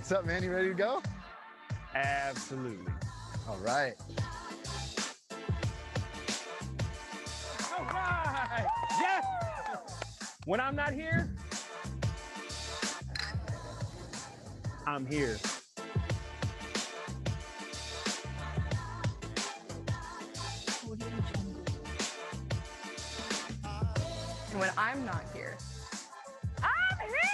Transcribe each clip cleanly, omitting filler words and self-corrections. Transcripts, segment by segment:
What's up, man? You ready to go? Absolutely. All right. All right. Yes. When I'm not here, I'm here. And when I'm not here, I'm here!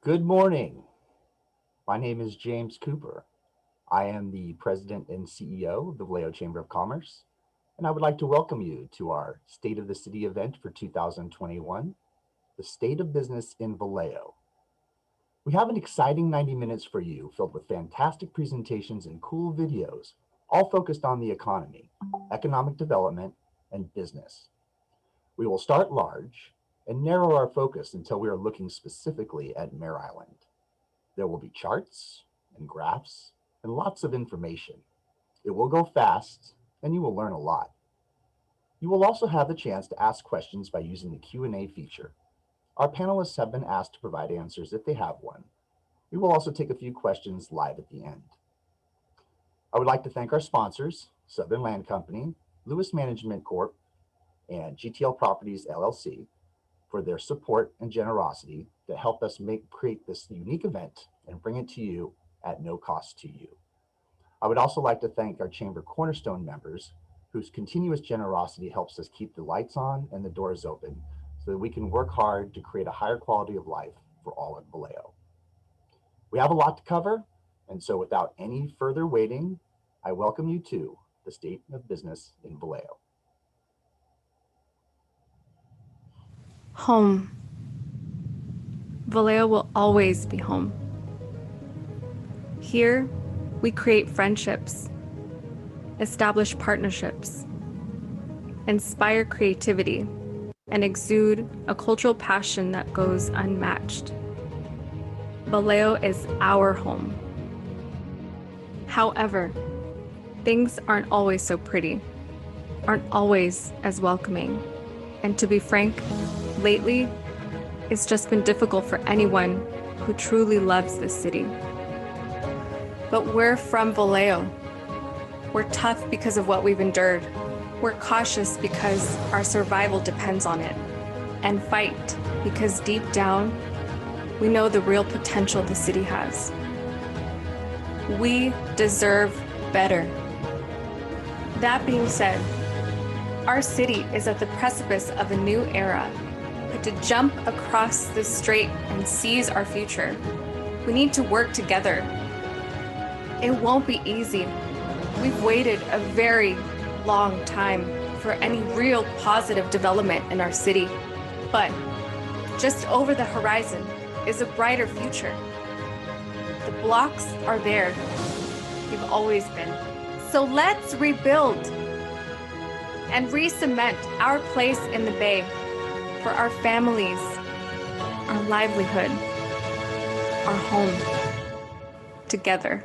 Good morning. My name is James Cooper. I am the President and CEO of the Vallejo Chamber of Commerce, and I would like to welcome you to our State of the City event for 2021, the State of Business in Vallejo. We have an exciting 90 minutes for you filled with fantastic presentations and cool videos, all focused on the economy, economic development, and business. We will start large and narrow our focus until we are looking specifically at Mare Island. There will be charts and graphs and lots of information. It will go fast and you will learn a lot. You will also have the chance to ask questions by using the Q&A feature. Our panelists have been asked to provide answers if they have one. We will also take a few questions live at the end. I would like to thank our sponsors, Southern Land Company, Lewis Management Corp., and GTL Properties, LLC, for their support and generosity to help us create this unique event and bring it to you at no cost to you. I would also like to thank our Chamber Cornerstone members whose continuous generosity helps us keep the lights on and the doors open so that we can work hard to create a higher quality of life for all in Vallejo. We have a lot to cover, and so without any further waiting, I welcome you to the State of Business in Vallejo. Home. Vallejo will always be home. Here, we create friendships, establish partnerships, inspire creativity, and exude a cultural passion that goes unmatched. Vallejo is our home. However, things aren't always so pretty, aren't always as welcoming. And to be frank, lately, it's just been difficult for anyone who truly loves this city. But we're from Vallejo. We're tough because of what we've endured. We're cautious because our survival depends on it. And fight because deep down, we know the real potential the city has. We deserve better. That being said, our city is at the precipice of a new era, but to jump across this strait and seize our future, we need to work together. It won't be easy. We've waited a very long time for any real positive development in our city, but just over the horizon is a brighter future. The blocks are there. They've always been. So let's rebuild and re-cement our place in the Bay for our families, our livelihood, our home, together.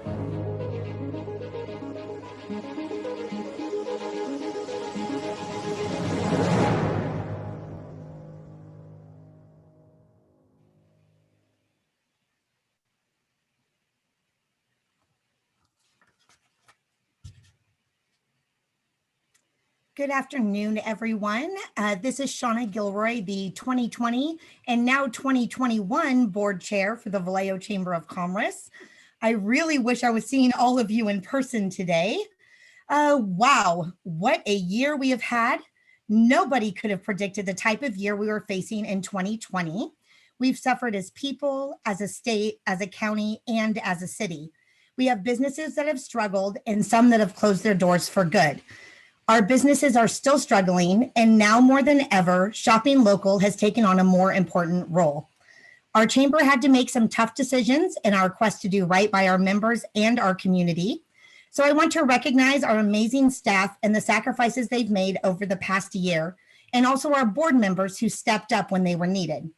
Good afternoon, everyone. This is Shauna Gilroy, the 2020 and now 2021 board chair for the Vallejo Chamber of Commerce. I really wish I was seeing all of you in person today. Wow, what a year we have had. Nobody could have predicted the type of year we were facing in 2020. We've suffered as people, as a state, as a county, and as a city. We have businesses that have struggled and some that have closed their doors for good. Our businesses are still struggling, and now more than ever, shopping local has taken on a more important role. Our chamber had to make some tough decisions in our quest to do right by our members and our community. So I want to recognize our amazing staff and the sacrifices they've made over the past year, and also our board members who stepped up when they were needed.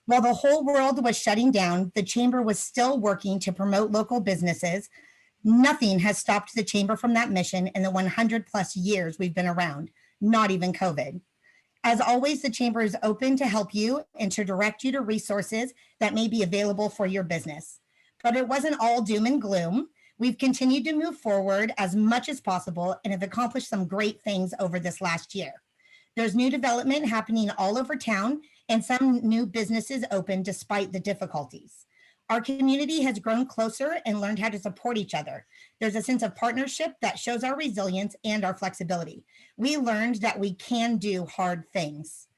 While the whole world was shutting down, the chamber was still working to promote local businesses. Nothing has stopped the chamber from that mission in the 100 plus years we've been around, not even COVID. As always, the chamber is open to help you and to direct you to resources that may be available for your business. But it wasn't all doom and gloom. We've continued to move forward as much as possible and have accomplished some great things over this last year. There's new development happening all over town and some new businesses open despite the difficulties. Our community has grown closer and learned how to support each other. There's a sense of partnership that shows our resilience and our flexibility. We learned that we can do hard things.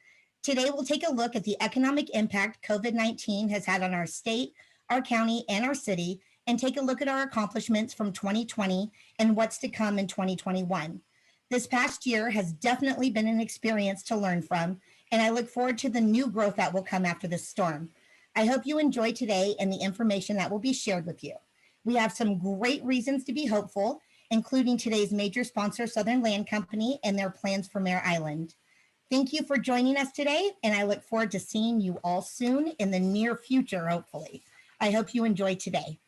Today, we'll take a look at the economic impact COVID-19 has had on our state, our county, and our city, and take a look at our accomplishments from 2020 and what's to come in 2021. This past year has definitely been an experience to learn from, and I look forward to the new growth that will come after this storm. I hope you enjoy today and the information that will be shared with you. We have some great reasons to be hopeful, including today's major sponsor, Southern Land Company, and their plans for Mare Island. Thank you for joining us today, and I look forward to seeing you all soon in the near future, hopefully. I hope you enjoy today.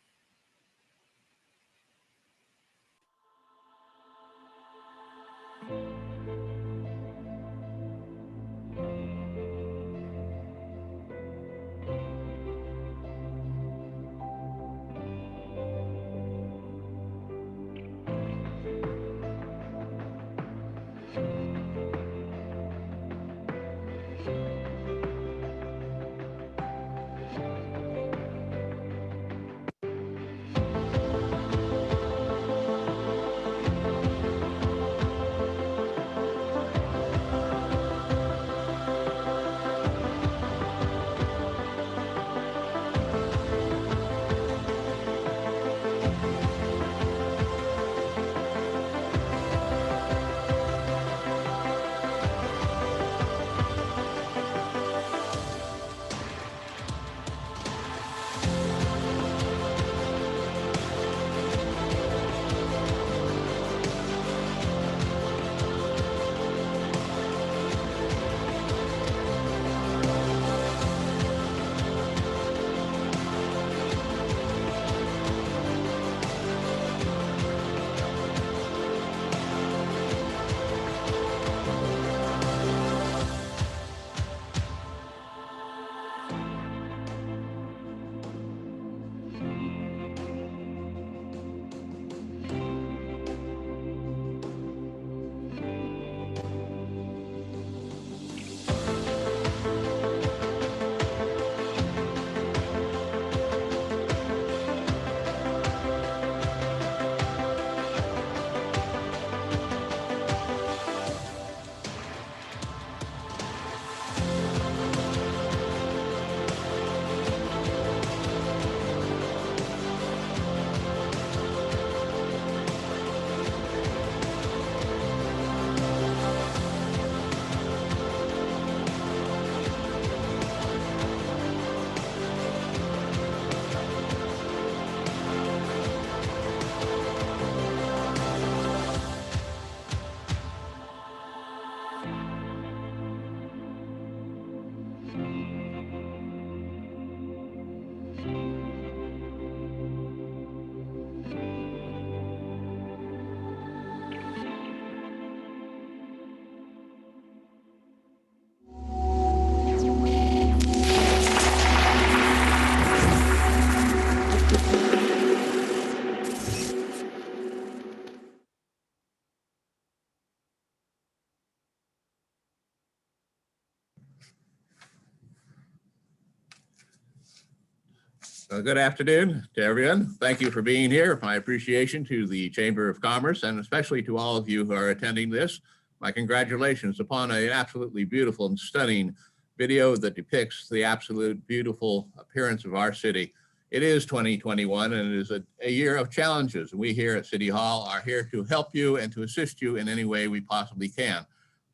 Good afternoon to everyone. Thank you for being here. My appreciation to the Chamber of Commerce and especially to all of you who are attending this. My congratulations upon an absolutely beautiful and stunning video that depicts the absolute beautiful appearance of our city. It is 2021 and it is a year of challenges. We here at City Hall are here to help you and to assist you in any way we possibly can.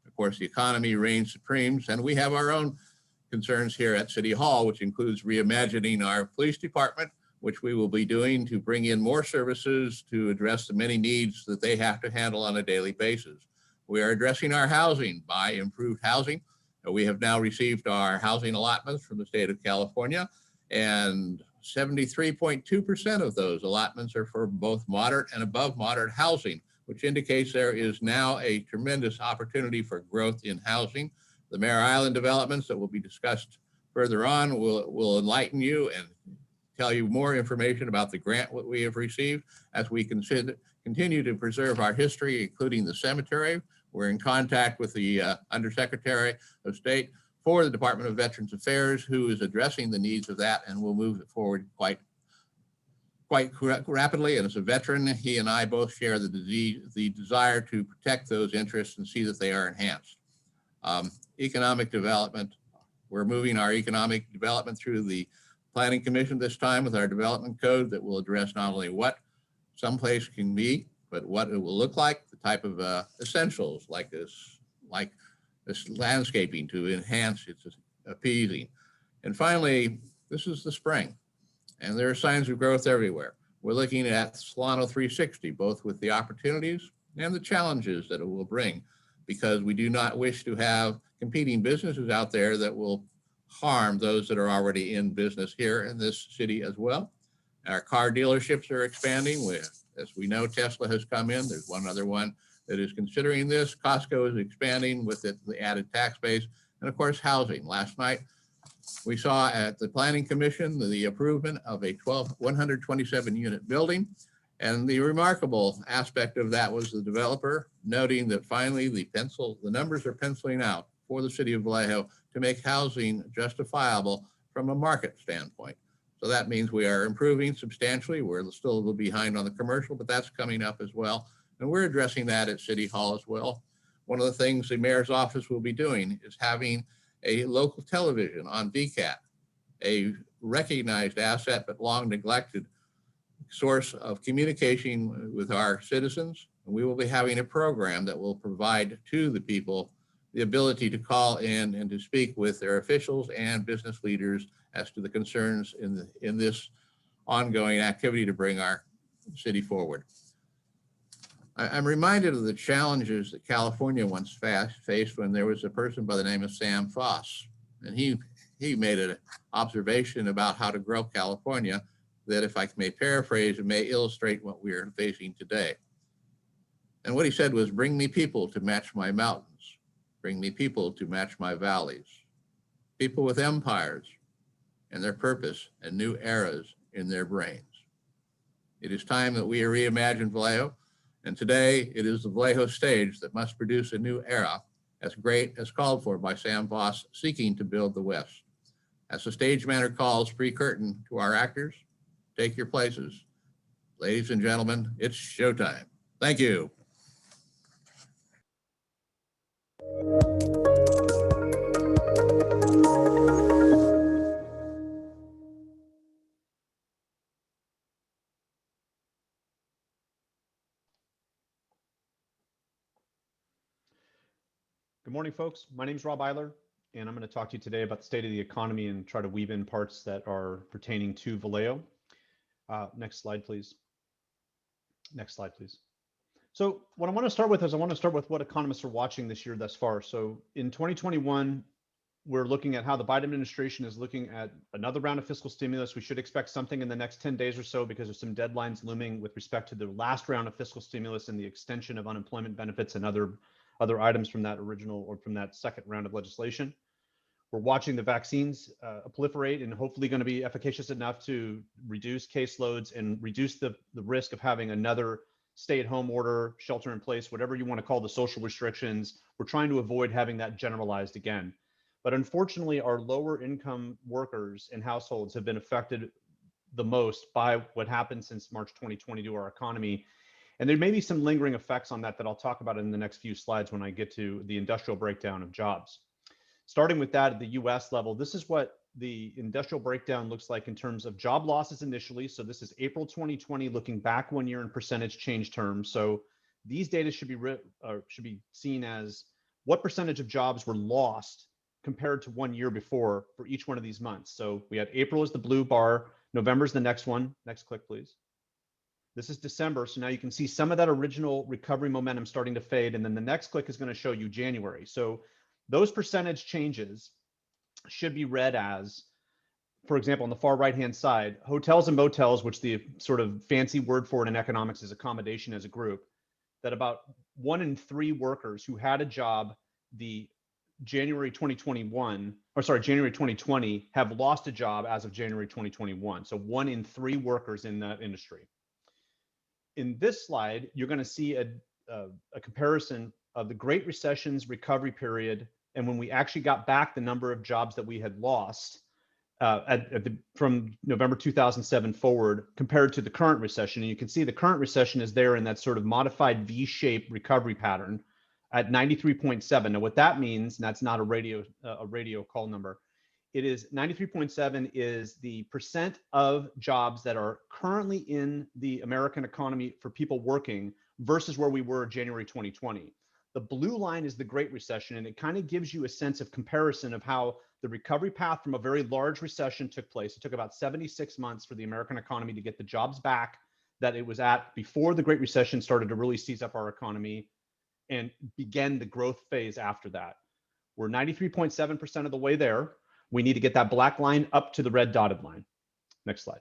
Of course, the economy reigns supreme and we have our own concerns here at City Hall, which includes reimagining our police department, which we will be doing to bring in more services to address the many needs that they have to handle on a daily basis. We are addressing our housing by improved housing. We have now received our housing allotments from the state of California, and 73.2% of those allotments are for both moderate and above moderate housing, which indicates there is now a tremendous opportunity for growth in housing. The Mare Island developments that will be discussed further on will enlighten you and tell you more information about the grant that we have received as we continue to preserve our history, including the cemetery. We're in contact with the Undersecretary of State for the Department of Veterans Affairs, who is addressing the needs of that and will move it forward quite rapidly. And as a veteran, he and I both share the desire to protect those interests and see that they are enhanced. Economic development We're moving our economic development through the Planning Commission this time with our development code that will address not only what someplace can be, but what it will look like, the type of essentials like this landscaping to enhance its appeasing. And finally, this is the spring, and there are signs of growth everywhere. We're looking at Solano 360, both with the opportunities and the challenges that it will bring, because we do not wish to have competing businesses out there that will harm those that are already in business here in this city as well. Our car dealerships are expanding. As we know, Tesla has come in. There's one other one that is considering this. Costco is expanding with the added tax base. And of course, housing. Last night, we saw at the Planning Commission the approval of a 127 unit building. And the remarkable aspect of that was the developer noting that finally the numbers are penciling out for the city of Vallejo to make housing justifiable from a market standpoint. So that means we are improving substantially. We're still a little behind on the commercial, but that's coming up as well. And we're addressing that at City Hall as well. One of the things the mayor's office will be doing is having a local television on VCAT, a recognized asset but long neglected source of communication with our citizens. And we will be having a program that will provide to the people the ability to call in and to speak with their officials and business leaders as to the concerns in this ongoing activity to bring our city forward. I'm reminded of the challenges that California once faced when there was a person by the name of Sam Foss. And he made an observation about how to grow California that, if I may paraphrase, it may illustrate what we are facing today. And what he said was, bring me people to match my mountains. Bring me people to match my valleys. People with empires and their purpose and new eras in their brains. It is time that we reimagine Vallejo, and today it is the Vallejo stage that must produce a new era as great as called for by Sam Voss seeking to build the West. As the stage manager calls pre-curtain to our actors, take your places. Ladies and gentlemen, it's showtime. Thank you. Good morning, folks. My name is Rob Eyler, and I'm going to talk to you today about the state of the economy and try to weave in parts that are pertaining to Vallejo. Next slide, please. Next slide, please. So what I want to start with is what economists are watching this year thus far. So in 2021, we're looking at how the Biden administration is looking at another round of fiscal stimulus. We should expect something in the next 10 days or so because there's some deadlines looming with respect to the last round of fiscal stimulus and the extension of unemployment benefits and other items from that original or from that second round of legislation. We're watching the vaccines proliferate and hopefully going to be efficacious enough to reduce caseloads and reduce the risk of having another stay-at-home order, shelter in place, whatever you want to call the social restrictions. We're trying to avoid having that generalized again. But unfortunately, our lower income workers and households have been affected the most by what happened since March 2020 to our economy. And there may be some lingering effects on that I'll talk about in the next few slides when I get to the industrial breakdown of jobs. Starting with that at the US level, this is what the industrial breakdown looks like in terms of job losses initially. So this is April 2020, looking back 1 year in percentage change terms. So these data should be seen as what percentage of jobs were lost compared to 1 year before for each one of these months. So we had April as the blue bar, November is the next one. Next click, please. This is December, so now you can see some of that original recovery momentum starting to fade, and then the next click is going to show you January. So those percentage changes should be read as, for example, on the far right-hand side, hotels and motels, which the sort of fancy word for it in economics is accommodation as a group, that about 1 in 3 workers who had a job the January 2020 have lost a job as of January 2021. So 1 in 3 workers in that industry. In this slide, you're going to see a comparison of the Great Recession's recovery period and when we actually got back the number of jobs that we had lost from November 2007 forward compared to the current recession. And you can see the current recession is there in that sort of modified V-shaped recovery pattern at 93.7. Now what that means, and that's not a radio call number, It is 93.7 is the percent of jobs that are currently in the American economy for people working versus where we were January 2020. The blue line is the Great Recession, and it kind of gives you a sense of comparison of how the recovery path from a very large recession took place. It took about 76 months for the American economy to get the jobs back that it was at before the Great Recession started to really seize up our economy and begin the growth phase after that. We're 93.7% of the way there. We need to get that black line up to the red dotted line. Next slide.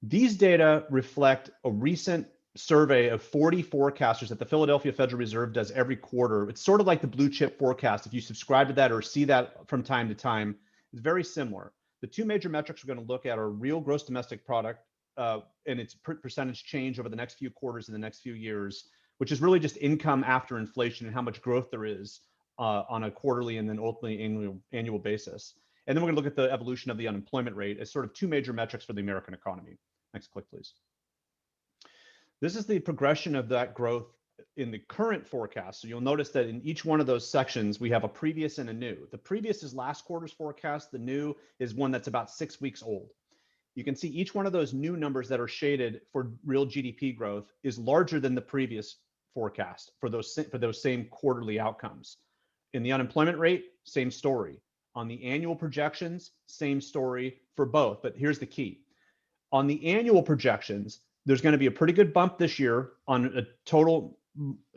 These data reflect a recent survey of 40 forecasters that the Philadelphia Federal Reserve does every quarter. It's sort of like the blue chip forecast. If you subscribe to that or see that from time to time, it's very similar. The two major metrics we're going to look at are real gross domestic product and its percentage change over the next few quarters and the next few years, which is really just income after inflation and how much growth there is on a quarterly and then ultimately annual basis. And then we're going to look at the evolution of the unemployment rate as sort of two major metrics for the American economy. Next click, please. This is the progression of that growth in the current forecast. So you'll notice that in each one of those sections, we have a previous and a new. The previous is last quarter's forecast. The new is one that's about 6 weeks old. You can see each one of those new numbers that are shaded for real GDP growth is larger than the previous forecast for those same quarterly outcomes. In the unemployment rate, same story. On the annual projections, same story for both. But here's the key. On the annual projections, there's going to be a pretty good bump this year on a total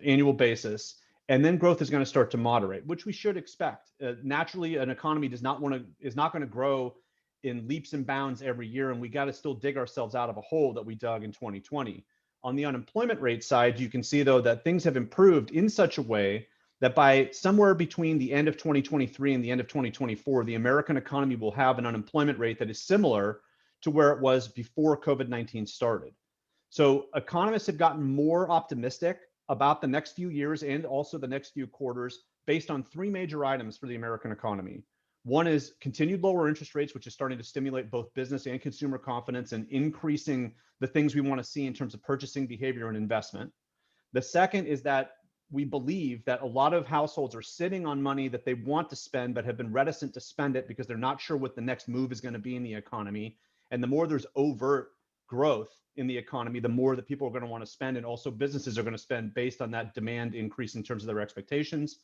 annual basis, and then growth is going to start to moderate, which we should expect. Naturally, an economy is not going to grow in leaps and bounds every year, and we got to still dig ourselves out of a hole that we dug in 2020. On the unemployment rate side, you can see though that things have improved in such a way that by somewhere between the end of 2023 and the end of 2024, the American economy will have an unemployment rate that is similar to where it was before COVID-19 started. So economists have gotten more optimistic about the next few years and also the next few quarters based on three major items for the American economy. One is continued lower interest rates, which is starting to stimulate both business and consumer confidence and increasing the things we want to see in terms of purchasing behavior and investment. The second is that we believe that a lot of households are sitting on money that they want to spend, but have been reticent to spend it because they're not sure what the next move is going to be in the economy. And the more there's overt growth in the economy, the more that people are going to want to spend, and also businesses are going to spend based on that demand increase in terms of their expectations.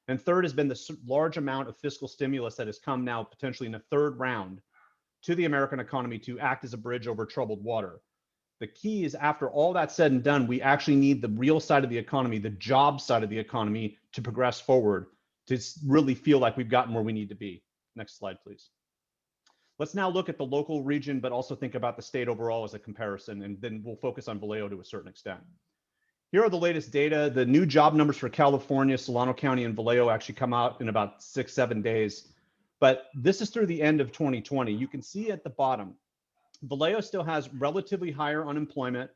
And third has been the large amount of fiscal stimulus that has come now potentially in a third round to the American economy to act as a bridge over troubled water. The key is after all that's said and done, we actually need the real side of the economy, the job side of the economy to progress forward to really feel like we've gotten where we need to be. Next slide, please. Let's now look at the local region, but also think about the state overall as a comparison, and then we'll focus on Vallejo to a certain extent. Here are the latest data. The new job numbers for California, Solano County, and Vallejo actually come out in about 6-7 days. But this is through the end of 2020. You can see at the bottom, Vallejo still has relatively higher unemployment.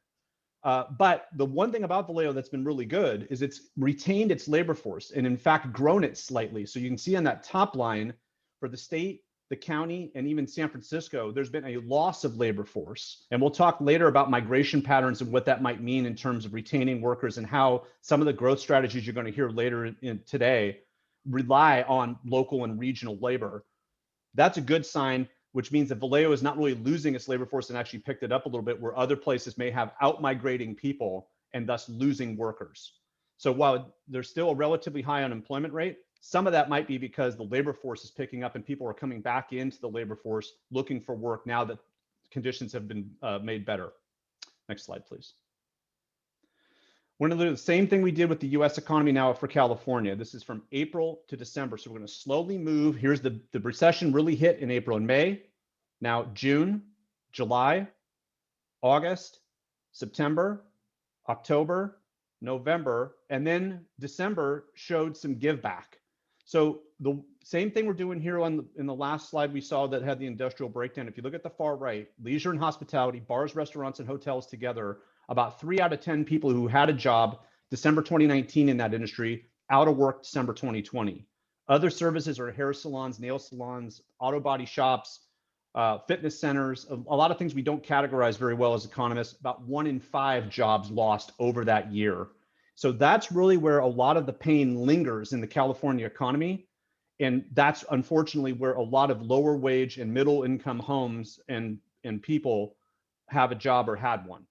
But the one thing about Vallejo that's been really good is it's retained its labor force and in fact grown it slightly. So you can see on that top line for the state, the county, and even San Francisco, there's been a loss of labor force. And we'll talk later about migration patterns and what that might mean in terms of retaining workers and how some of the growth strategies you're going to hear later today rely on local and regional labor. That's a good sign, which means that Vallejo is not really losing its labor force and actually picked it up a little bit, where other places may have out-migrating people and thus losing workers. So while there's still a relatively high unemployment rate, some of that might be because the labor force is picking up and people are coming back into the labor force looking for work now that conditions have been made better. Next slide, please. We're going to do the same thing we did with the US economy now for California. This is from April to December. So we're going to slowly move. Here's the recession really hit in April and May. Now June, July, August, September, October, November, and then December showed some give back. So the same thing we're doing here in the last slide we saw that had the industrial breakdown. If you look at the far right, leisure and hospitality, bars, restaurants, and hotels together, about 3 out of 10 people who had a job December 2019 in that industry, out of work December 2020. Other services are hair salons, nail salons, auto body shops, fitness centers, a lot of things we don't categorize very well as economists. About 1 in 5 jobs lost over that year. So that's really where a lot of the pain lingers in the California economy. And that's unfortunately where a lot of lower wage and middle income homes and people have a job or had one.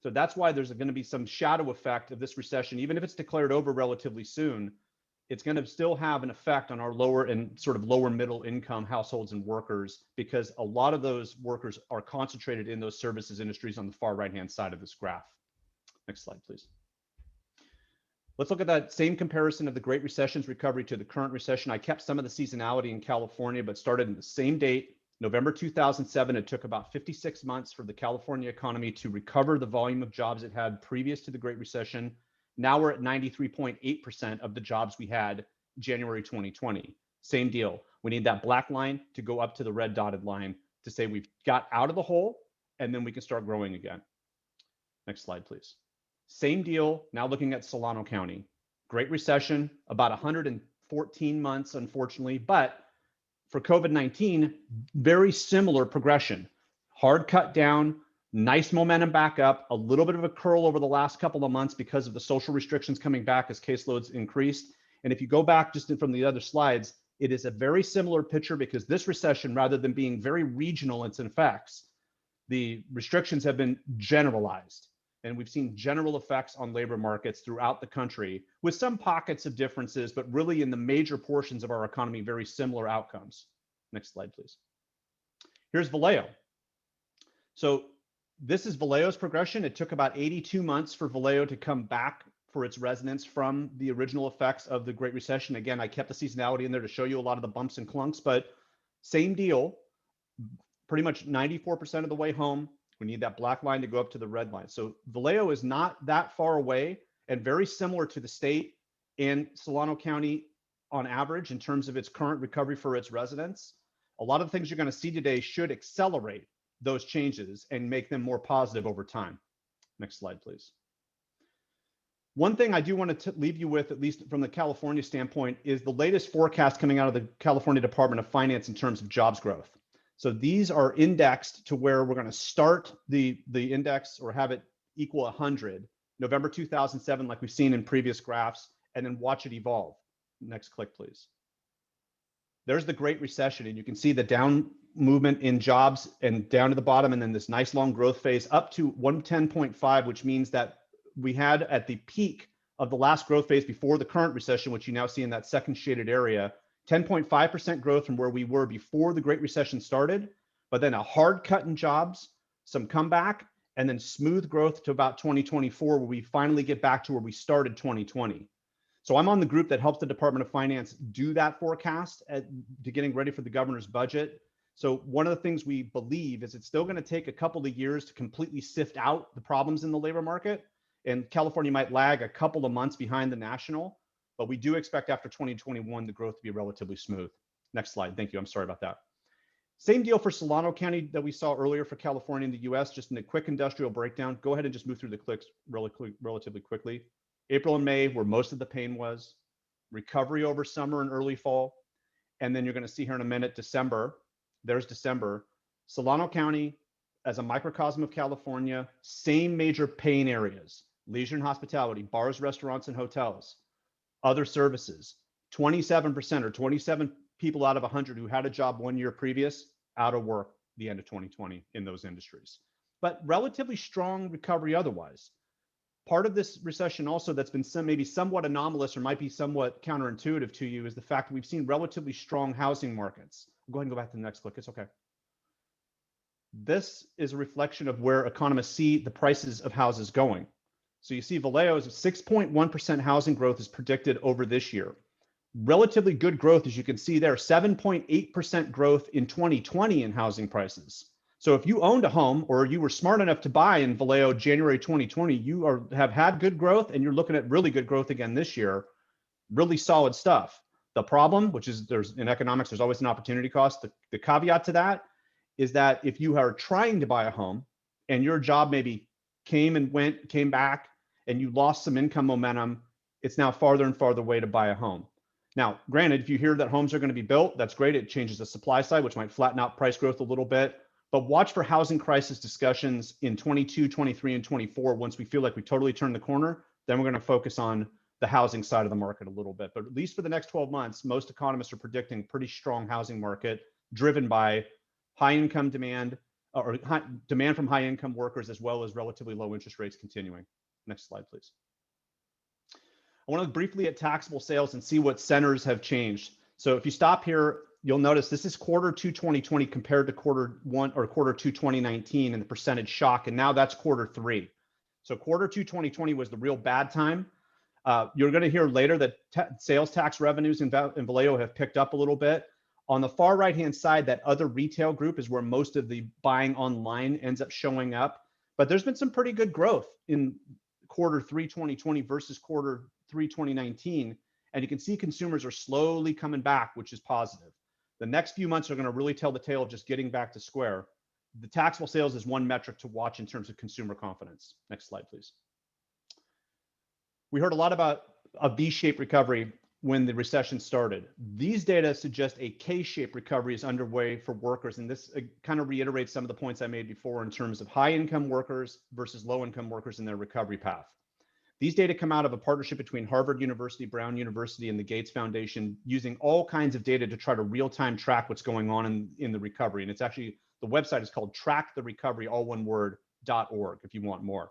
So that's why there's going to be some shadow effect of this recession. Even if it's declared over relatively soon, it's going to still have an effect on our lower and sort of lower middle income households and workers, because a lot of those workers are concentrated in those services industries on the far right-hand side of this graph. Next slide, please. Let's look at that same comparison of the Great Recession's recovery to the current recession. I kept some of the seasonality in California, but started in the same date, November 2007. It took about 56 months for the California economy to recover the volume of jobs it had previous to the Great Recession. Now we're at 93.8% of the jobs we had January 2020. Same deal. We need that black line to go up to the red dotted line to say we've got out of the hole, and then we can start growing again. Next slide, please. Same deal, now looking at Solano County. Great Recession, about 114 months, unfortunately, but for COVID-19, very similar progression. Hard cut down, nice momentum back up, a little bit of a curl over the last couple of months because of the social restrictions coming back as caseloads increased. And if you go back just from the other slides, it is a very similar picture, because this recession, rather than being very regional in its effects, the restrictions have been generalized. And we've seen general effects on labor markets throughout the country, with some pockets of differences, but really in the major portions of our economy, very similar outcomes. Next slide, please. Here's Vallejo. So this is Vallejo's progression. It took about 82 months for Vallejo to come back for its residents from the original effects of the Great Recession. Again, I kept the seasonality in there to show you a lot of the bumps and clunks, but same deal, pretty much 94% of the way home. We need that black line to go up to the red line. So Vallejo is not that far away, and very similar to the state and Solano County on average in terms of its current recovery for its residents. A lot of the things you're going to see today should accelerate those changes and make them more positive over time. Next slide, please. One thing I do want to leave you with, at least from the California standpoint, is the latest forecast coming out of the California Department of Finance in terms of jobs growth. So these are indexed to where we're going to start the index, or have it equal 100, November 2007, like we've seen in previous graphs, and then watch it evolve. Next click, please. There's the Great Recession, and you can see the down movement in jobs and down to the bottom, and then this nice long growth phase up to 110.5, which means that we had at the peak of the last growth phase before the current recession, which you now see in that second shaded area, 10.5% growth from where we were before the Great Recession started, but then a hard cut in jobs, some comeback, and then smooth growth to about 2024, where we finally get back to where we started 2020. So I'm on the group that helps the Department of Finance do that forecast to getting ready for the governor's budget. So one of the things we believe is it's still going to take a couple of years to completely sift out the problems in the labor market. And California might lag a couple of months behind the national, but we do expect after 2021 the growth to be relatively smooth. Next slide. Thank you. I'm sorry about that. Same deal for Solano County that we saw earlier for California and the US, just in a quick industrial breakdown. Go ahead and just move through the clicks relatively quickly. April and May, where most of the pain was, recovery over summer and early fall. And then you're going to see here in a minute, December. There's December. Solano County, as a microcosm of California, same major pain areas: leisure and hospitality, bars, restaurants, and hotels. Other services, 27% or 27 people out of 100 who had a job 1 year previous, out of work the end of 2020 in those industries. But relatively strong recovery otherwise. Part of this recession also that's been maybe somewhat anomalous, or might be somewhat counterintuitive to you, is the fact that we've seen relatively strong housing markets. Go ahead and go back to the next click. It's okay. This is a reflection of where economists see the prices of houses going. So you see Vallejo's 6.1% housing growth is predicted over this year. Relatively good growth, as you can see there, 7.8% growth in 2020 in housing prices. So if you owned a home, or you were smart enough to buy in Vallejo January 2020, you have had good growth, and you're looking at really good growth again this year. Really solid stuff. The problem, which is in economics, there's always an opportunity cost. The caveat to that is that if you are trying to buy a home and your job maybe came and went, came back, and you lost some income momentum, it's now farther and farther away to buy a home. Now, granted, if you hear that homes are going to be built, that's great. It changes the supply side, which might flatten out price growth a little bit. But watch for housing crisis discussions in 22, 23, and 24. Once we feel like we totally turned the corner, then we're going to focus on the housing side of the market a little bit. But at least for the next 12 months, most economists are predicting pretty strong housing market driven by high income demand or demand from high income workers, as well as relatively low interest rates continuing. Next slide, please. I want to look briefly at taxable sales and see what centers have changed. So if you stop here, you'll notice this is quarter 2 2020 compared to quarter 1 or quarter 2 2019 and the percentage shock. And now that's quarter 3. So quarter 2 2020 was the real bad time. You're going to hear later that sales tax revenues in Vallejo have picked up a little bit. On the far right-hand side, that other retail group is where most of the buying online ends up showing up. But there's been some pretty good growth in quarter 3 2020 versus quarter 3 2019. And you can see consumers are slowly coming back, which is positive. The next few months are going to really tell the tale of just getting back to square. The taxable sales is one metric to watch in terms of consumer confidence. Next slide, please. We heard a lot about a V-shaped recovery when the recession started. These data suggest a K-shaped recovery is underway for workers. And this kind of reiterates some of the points I made before in terms of high income workers versus low income workers in their recovery path. These data come out of a partnership between Harvard University, Brown University, and the Gates Foundation, using all kinds of data to try to real-time track what's going on in the recovery. And it's actually, the website is called tracktherecovery, all one word, .org, if you want more.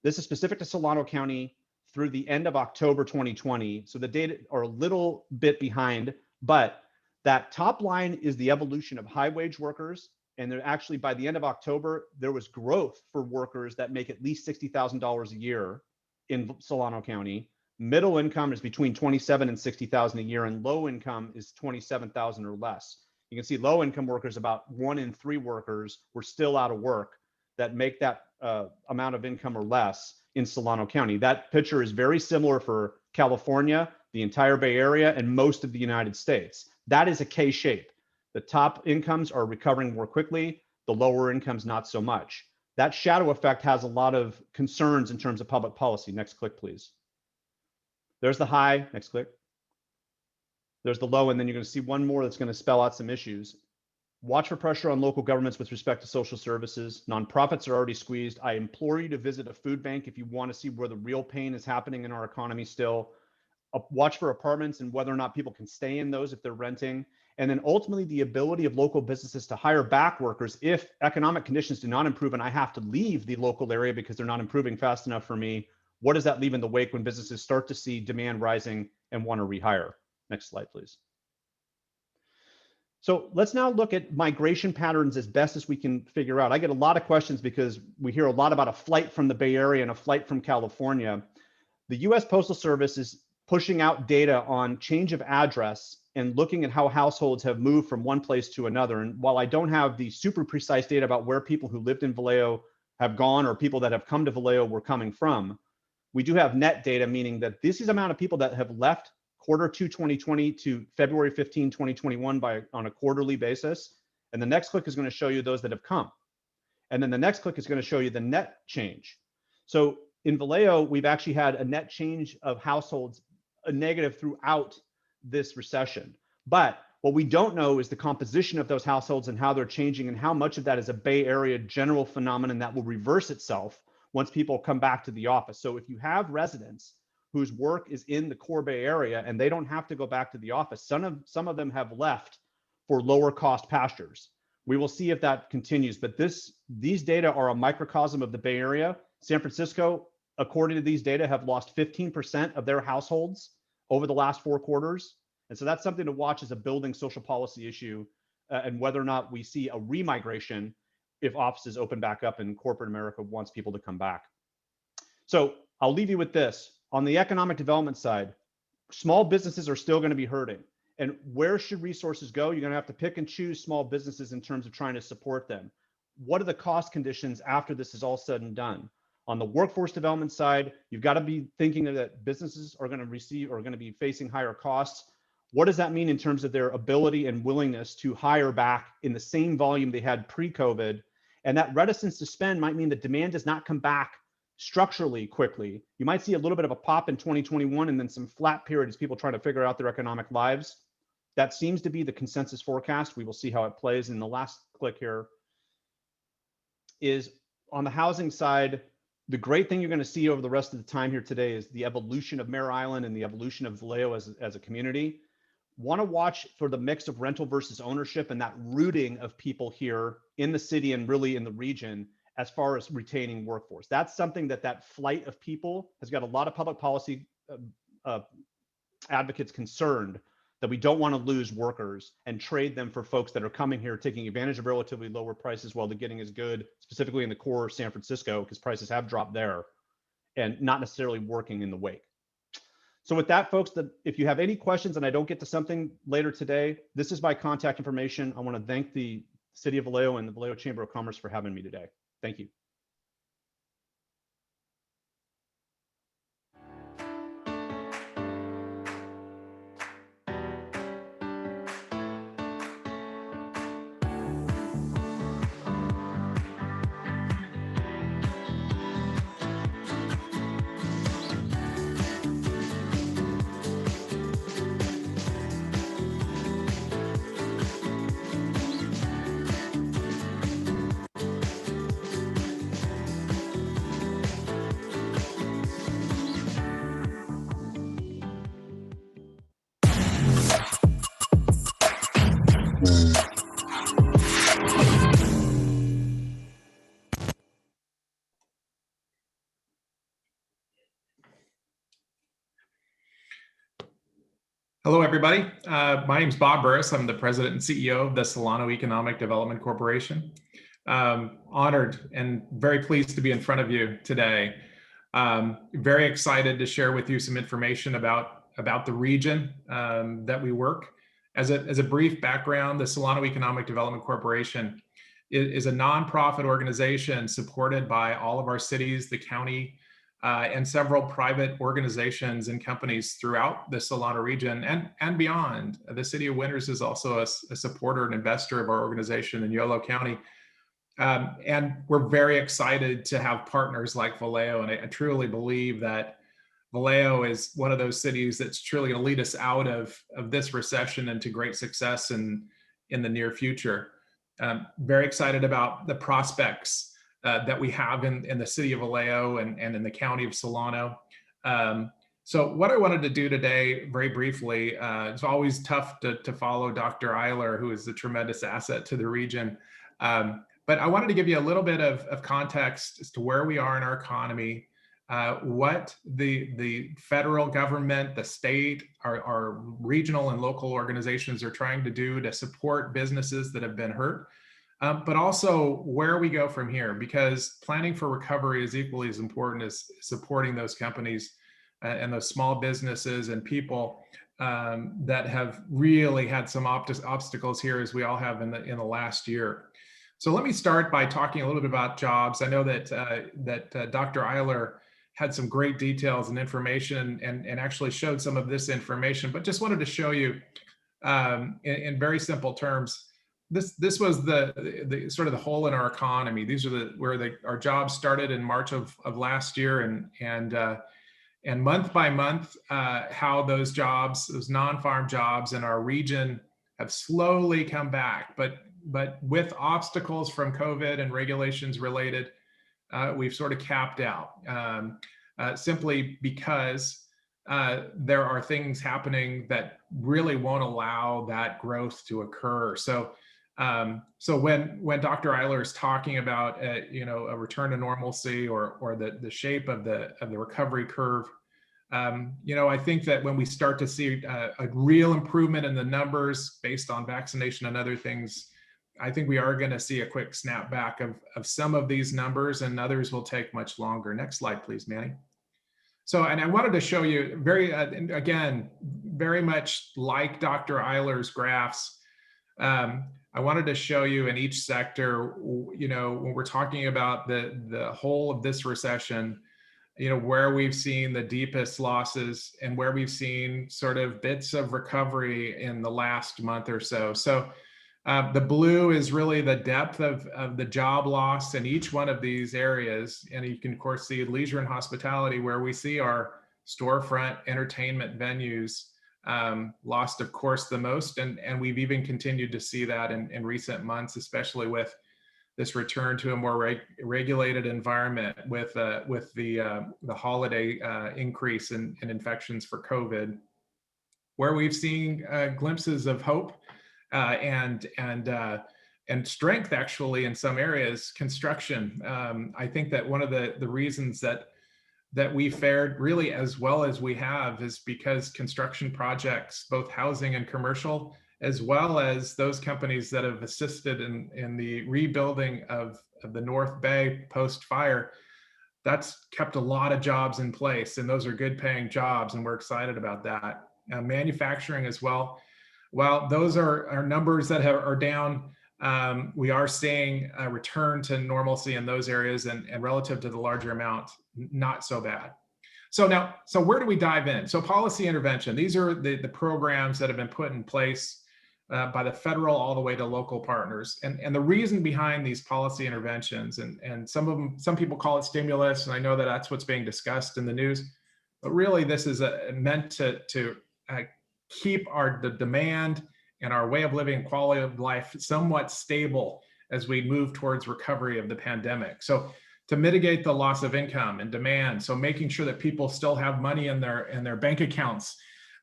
This is specific to Solano County through the end of October 2020. So the data are a little bit behind, but that top line is the evolution of high wage workers. And there actually, by the end of October, there was growth for workers that make at least $60,000 a year in Solano County. Middle income is between 27 and 60,000 a year, and low income is 27,000 or less. You can see low income workers, about 1 in 3 workers were still out of work that make that amount of income or less in Solano County. That picture is very similar for California, the entire Bay Area, and most of the United States. That is a K shape. The top incomes are recovering more quickly, the lower incomes not so much. That shadow effect has a lot of concerns in terms of public policy. Next click, please. There's the high, next click. There's the low, and then you're going to see one more that's going to spell out some issues. Watch for pressure on local governments with respect to social services. Nonprofits are already squeezed. I implore you to visit a food bank if you want to see where the real pain is happening in our economy still. Watch for apartments and whether or not people can stay in those if they're renting. And then ultimately the ability of local businesses to hire back workers if economic conditions do not improve and I have to leave the local area because they're not improving fast enough for me. What does that leave in the wake when businesses start to see demand rising and want to rehire? Next slide, please. So let's now look at migration patterns as best as we can figure out. I get a lot of questions because we hear a lot about a flight from the Bay Area and a flight from California. The US Postal Service is pushing out data on change of address and looking at how households have moved from one place to another. And while I don't have the super precise data about where people who lived in Vallejo have gone or people that have come to Vallejo were coming from, we do have net data, meaning that this is the amount of people that have left quarter 2 2020 to February 15, 2021 on a quarterly basis. And the next click is going to show you those that have come. And then the next click is going to show you the net change. So in Vallejo, we've actually had a net change of households, a negative throughout this recession. But what we don't know is the composition of those households and how they're changing and how much of that is a Bay Area general phenomenon that will reverse itself once people come back to the office. So if you have residents whose work is in the core Bay Area and they don't have to go back to the office, some of them have left for lower cost pastures. We will see if that continues, but these data are a microcosm of the Bay Area. San Francisco, according to these data, have lost 15% of their households over the last 4 quarters. And so that's something to watch as a building social policy issue and whether or not we see a remigration if offices open back up and corporate America wants people to come back. So I'll leave you with this. On the economic development side, small businesses are still going to be hurting. And where should resources go? You're going to have to pick and choose small businesses in terms of trying to support them. What are the cost conditions after this is all said and done? On the workforce development side, you've got to be thinking that businesses are going to be facing higher costs. What does that mean in terms of their ability and willingness to hire back in the same volume they had pre-COVID? And that reticence to spend might mean that demand does not come back structurally quickly. You might see a little bit of a pop in 2021 and then some flat period as people try to figure out their economic lives. That seems to be the consensus forecast. We will see how it plays. And the last click here is on the housing side. The great thing you're going to see over the rest of the time here today is the evolution of Mare Island and the evolution of Vallejo as a community. Want to watch for the mix of rental versus ownership and that rooting of people here in the city and really in the region as far as retaining workforce. That's something that flight of people has got a lot of public policy advocates concerned that we don't want to lose workers and trade them for folks that are coming here taking advantage of relatively lower prices while the getting is good, specifically in the core of San Francisco, because prices have dropped there, and not necessarily working in the wake. So with that, folks, if you have any questions and I don't get to something later today, this is my contact information. I want to thank the City of Vallejo and the Vallejo Chamber of Commerce for having me today. Thank you. Hello, everybody. My name is Bob Burris. I'm the president and CEO of the Solano Economic Development Corporation. Honored and very pleased to be in front of you today. Very excited to share with you some information about the region that we work. As a brief background, the Solano Economic Development Corporation is a nonprofit organization supported by all of our cities, the county, and several private organizations and companies throughout the Solano region and beyond. The City of Winters is also a supporter and investor of our organization in Yolo County. And we're very excited to have partners like Vallejo. And I truly believe that Vallejo is one of those cities that's truly going to lead us out of this recession into great success in the near future. Very excited about the prospects that we have in the city of Vallejo and in the county of Solano. So what I wanted to do today, very briefly, it's always tough to follow Dr. Eyler, who is a tremendous asset to the region. But I wanted to give you a little bit of context as to where we are in our economy, what the federal government, the state, our regional and local organizations are trying to do to support businesses that have been hurt. But also where we go from here, because planning for recovery is equally as important as supporting those companies and those small businesses and people that have really had some obstacles here, as we all have in the last year. So let me start by talking a little bit about jobs. I know that Dr. Eyler had some great details and information and actually showed some of this information, but just wanted to show you in very simple terms. This was the sort of the hole in our economy. These are where our jobs started in March of last year, and month by month, how those jobs, those non-farm jobs in our region, have slowly come back. But with obstacles from COVID and regulations related, we've sort of capped out simply because there are things happening that really won't allow that growth to occur. So when Dr. Eyler is talking about a return to normalcy or the shape of the recovery curve, I think that when we start to see a real improvement in the numbers based on vaccination and other things, I think we are going to see a quick snapback of some of these numbers, and others will take much longer. Next slide, please, Manny. So, and I wanted to show you again, very much like Dr. Eyler's graphs. I wanted to show you in each sector, when we're talking about the whole of this recession, where we've seen the deepest losses and where we've seen sort of bits of recovery in the last month or so. So the blue is really the depth of the job loss in each one of these areas. And you can, of course, see leisure and hospitality, where we see our storefront entertainment venues lost, of course, the most. And we've even continued to see that in recent months, especially with this return to a more regulated environment with the holiday increase in infections for COVID, where we've seen glimpses of hope and strength actually in some areas. Construction. I think that one of the reasons that we fared really as well as we have is because construction projects, both housing and commercial, as well as those companies that have assisted in the rebuilding of the North Bay post-fire, that's kept a lot of jobs in place, and those are good paying jobs, and we're excited about that. Manufacturing as well. While those are numbers that are down, we are seeing a return to normalcy in those areas, and relative to the larger amount, not so bad. So where do we dive in? So policy intervention, these are the programs that have been put in place by the federal all the way to local partners. And the reason behind these policy interventions, and some people call it stimulus, and I know that that's what's being discussed in the news, but really this is meant to keep the demand and our way of living, quality of life somewhat stable as we move towards recovery of the pandemic. So to mitigate the loss of income and demand, so making sure that people still have money in their bank accounts,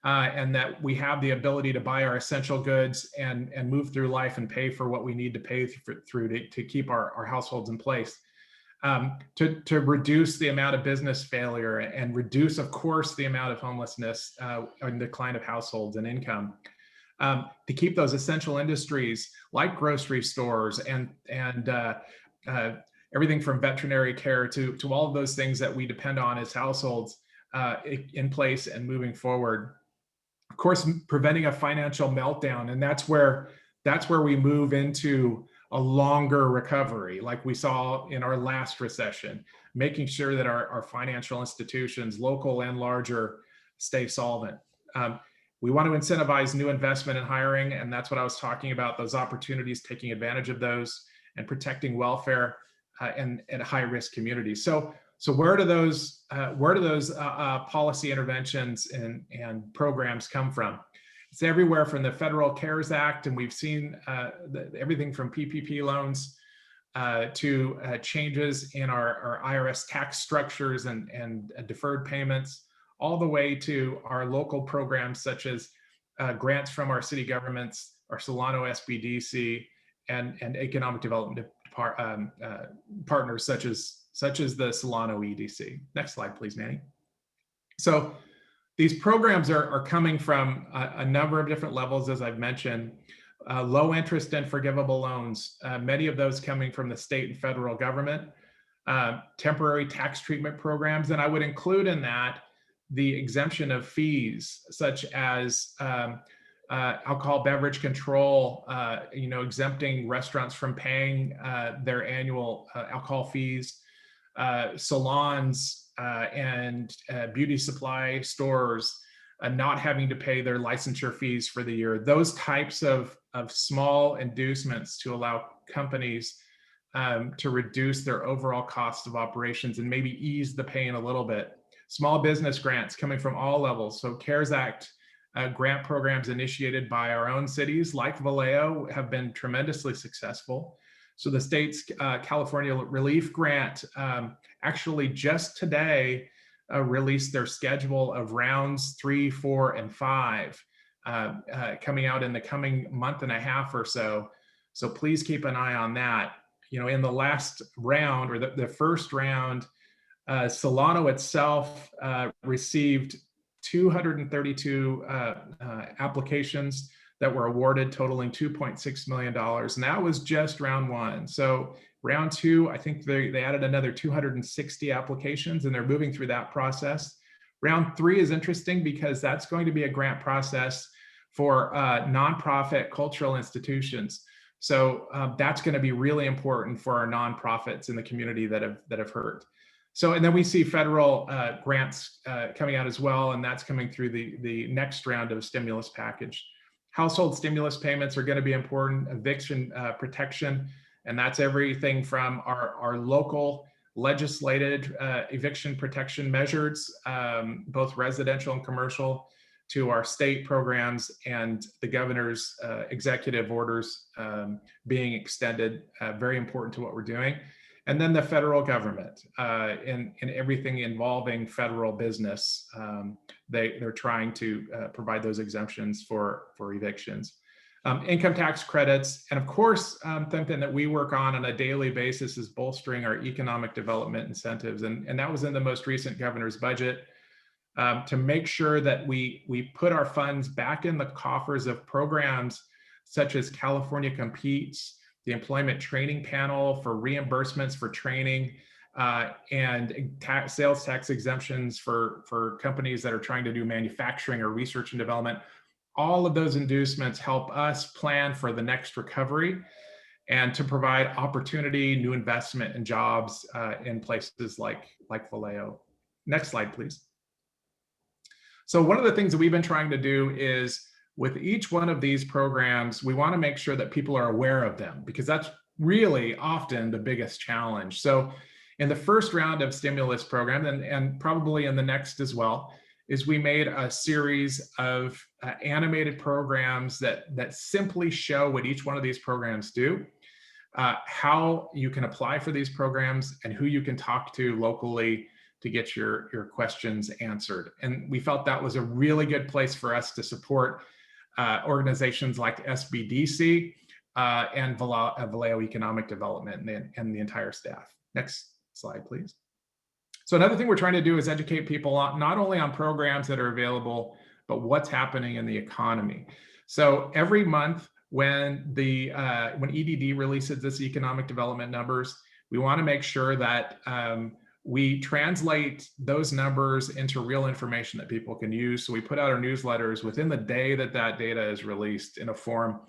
and that we have the ability to buy our essential goods and move through life and pay for what we need to pay through to keep our households in place. To reduce the amount of business failure and reduce, of course, the amount of homelessness and decline of households and income. To keep those essential industries like grocery stores and everything from veterinary care to all of those things that we depend on as households in place and moving forward. Of course, preventing a financial meltdown, and that's where we move into a longer recovery, like we saw in our last recession, making sure that our financial institutions, local and larger, stay solvent. We want to incentivize new investment and hiring, and that's what I was talking about, those opportunities, taking advantage of those and protecting welfare and high-risk communities. So where do those policy interventions and programs come from? It's everywhere from the Federal CARES Act, and we've seen everything from PPP loans to changes in our IRS tax structures and deferred payments, all the way to our local programs such as grants from our city governments, our Solano SBDC, and economic development partners such as the Solano EDC. Next slide, please, Manny. So these programs are coming from a number of different levels, as I've mentioned. Low interest and forgivable loans, many of those coming from the state and federal government. Temporary tax treatment programs, and I would include in that the exemption of fees such as alcohol beverage control, exempting restaurants from paying their annual alcohol fees, salons and beauty supply stores not having to pay their licensure fees for the year. Those types of small inducements to allow companies to reduce their overall cost of operations and maybe ease the pain a little bit. Small business grants coming from all levels. So CARES Act grant programs initiated by our own cities like Vallejo have been tremendously successful. So the state's California Relief Grant actually just today released their schedule of rounds 3, 4, and 5 coming out in the coming month and a half or so. So please keep an eye on that. In the last round, or the first round, Solano itself received 232 applications that were awarded, totaling $2.6 million. And that was just round 1. So round 2, I think they added another 260 applications, and they're moving through that process. Round 3 is interesting because that's going to be a grant process for nonprofit cultural institutions. So that's going to be really important for our nonprofits in the community that have hurt. So, and then we see federal grants coming out as well, and that's coming through the next round of stimulus package. Household stimulus payments are going to be important, eviction protection, and that's everything from our local legislated eviction protection measures, both residential and commercial, to our state programs and the governor's executive orders being extended, very important to what we're doing. And then the federal government in everything involving federal business, they're trying to provide those exemptions for evictions. Income tax credits, and of course, something that we work on a daily basis is bolstering our economic development incentives. And that was in the most recent governor's budget to make sure that we put our funds back in the coffers of programs such as California Competes, the Employment Training Panel for reimbursements for training, and sales tax exemptions for companies that are trying to do manufacturing or research and development. All of those inducements help us plan for the next recovery and to provide opportunity, new investment, and jobs in places like Vallejo. Next slide, please. So one of the things that we've been trying to do is with each one of these programs, we want to make sure that people are aware of them, because that's really often the biggest challenge. So in the first round of stimulus program, and probably in the next as well, is we made a series of animated programs that simply show what each one of these programs do, how you can apply for these programs, and who you can talk to locally to get your questions answered. And we felt that was a really good place for us to support organizations like SBDC and Vallejo Economic Development and the entire staff. Next slide, please. So another thing we're trying to do is educate people not only on programs that are available, but what's happening in the economy. So every month when EDD releases this economic development numbers, we want to make sure that we translate those numbers into real information that people can use. So we put out our newsletters within the day that data is released in a form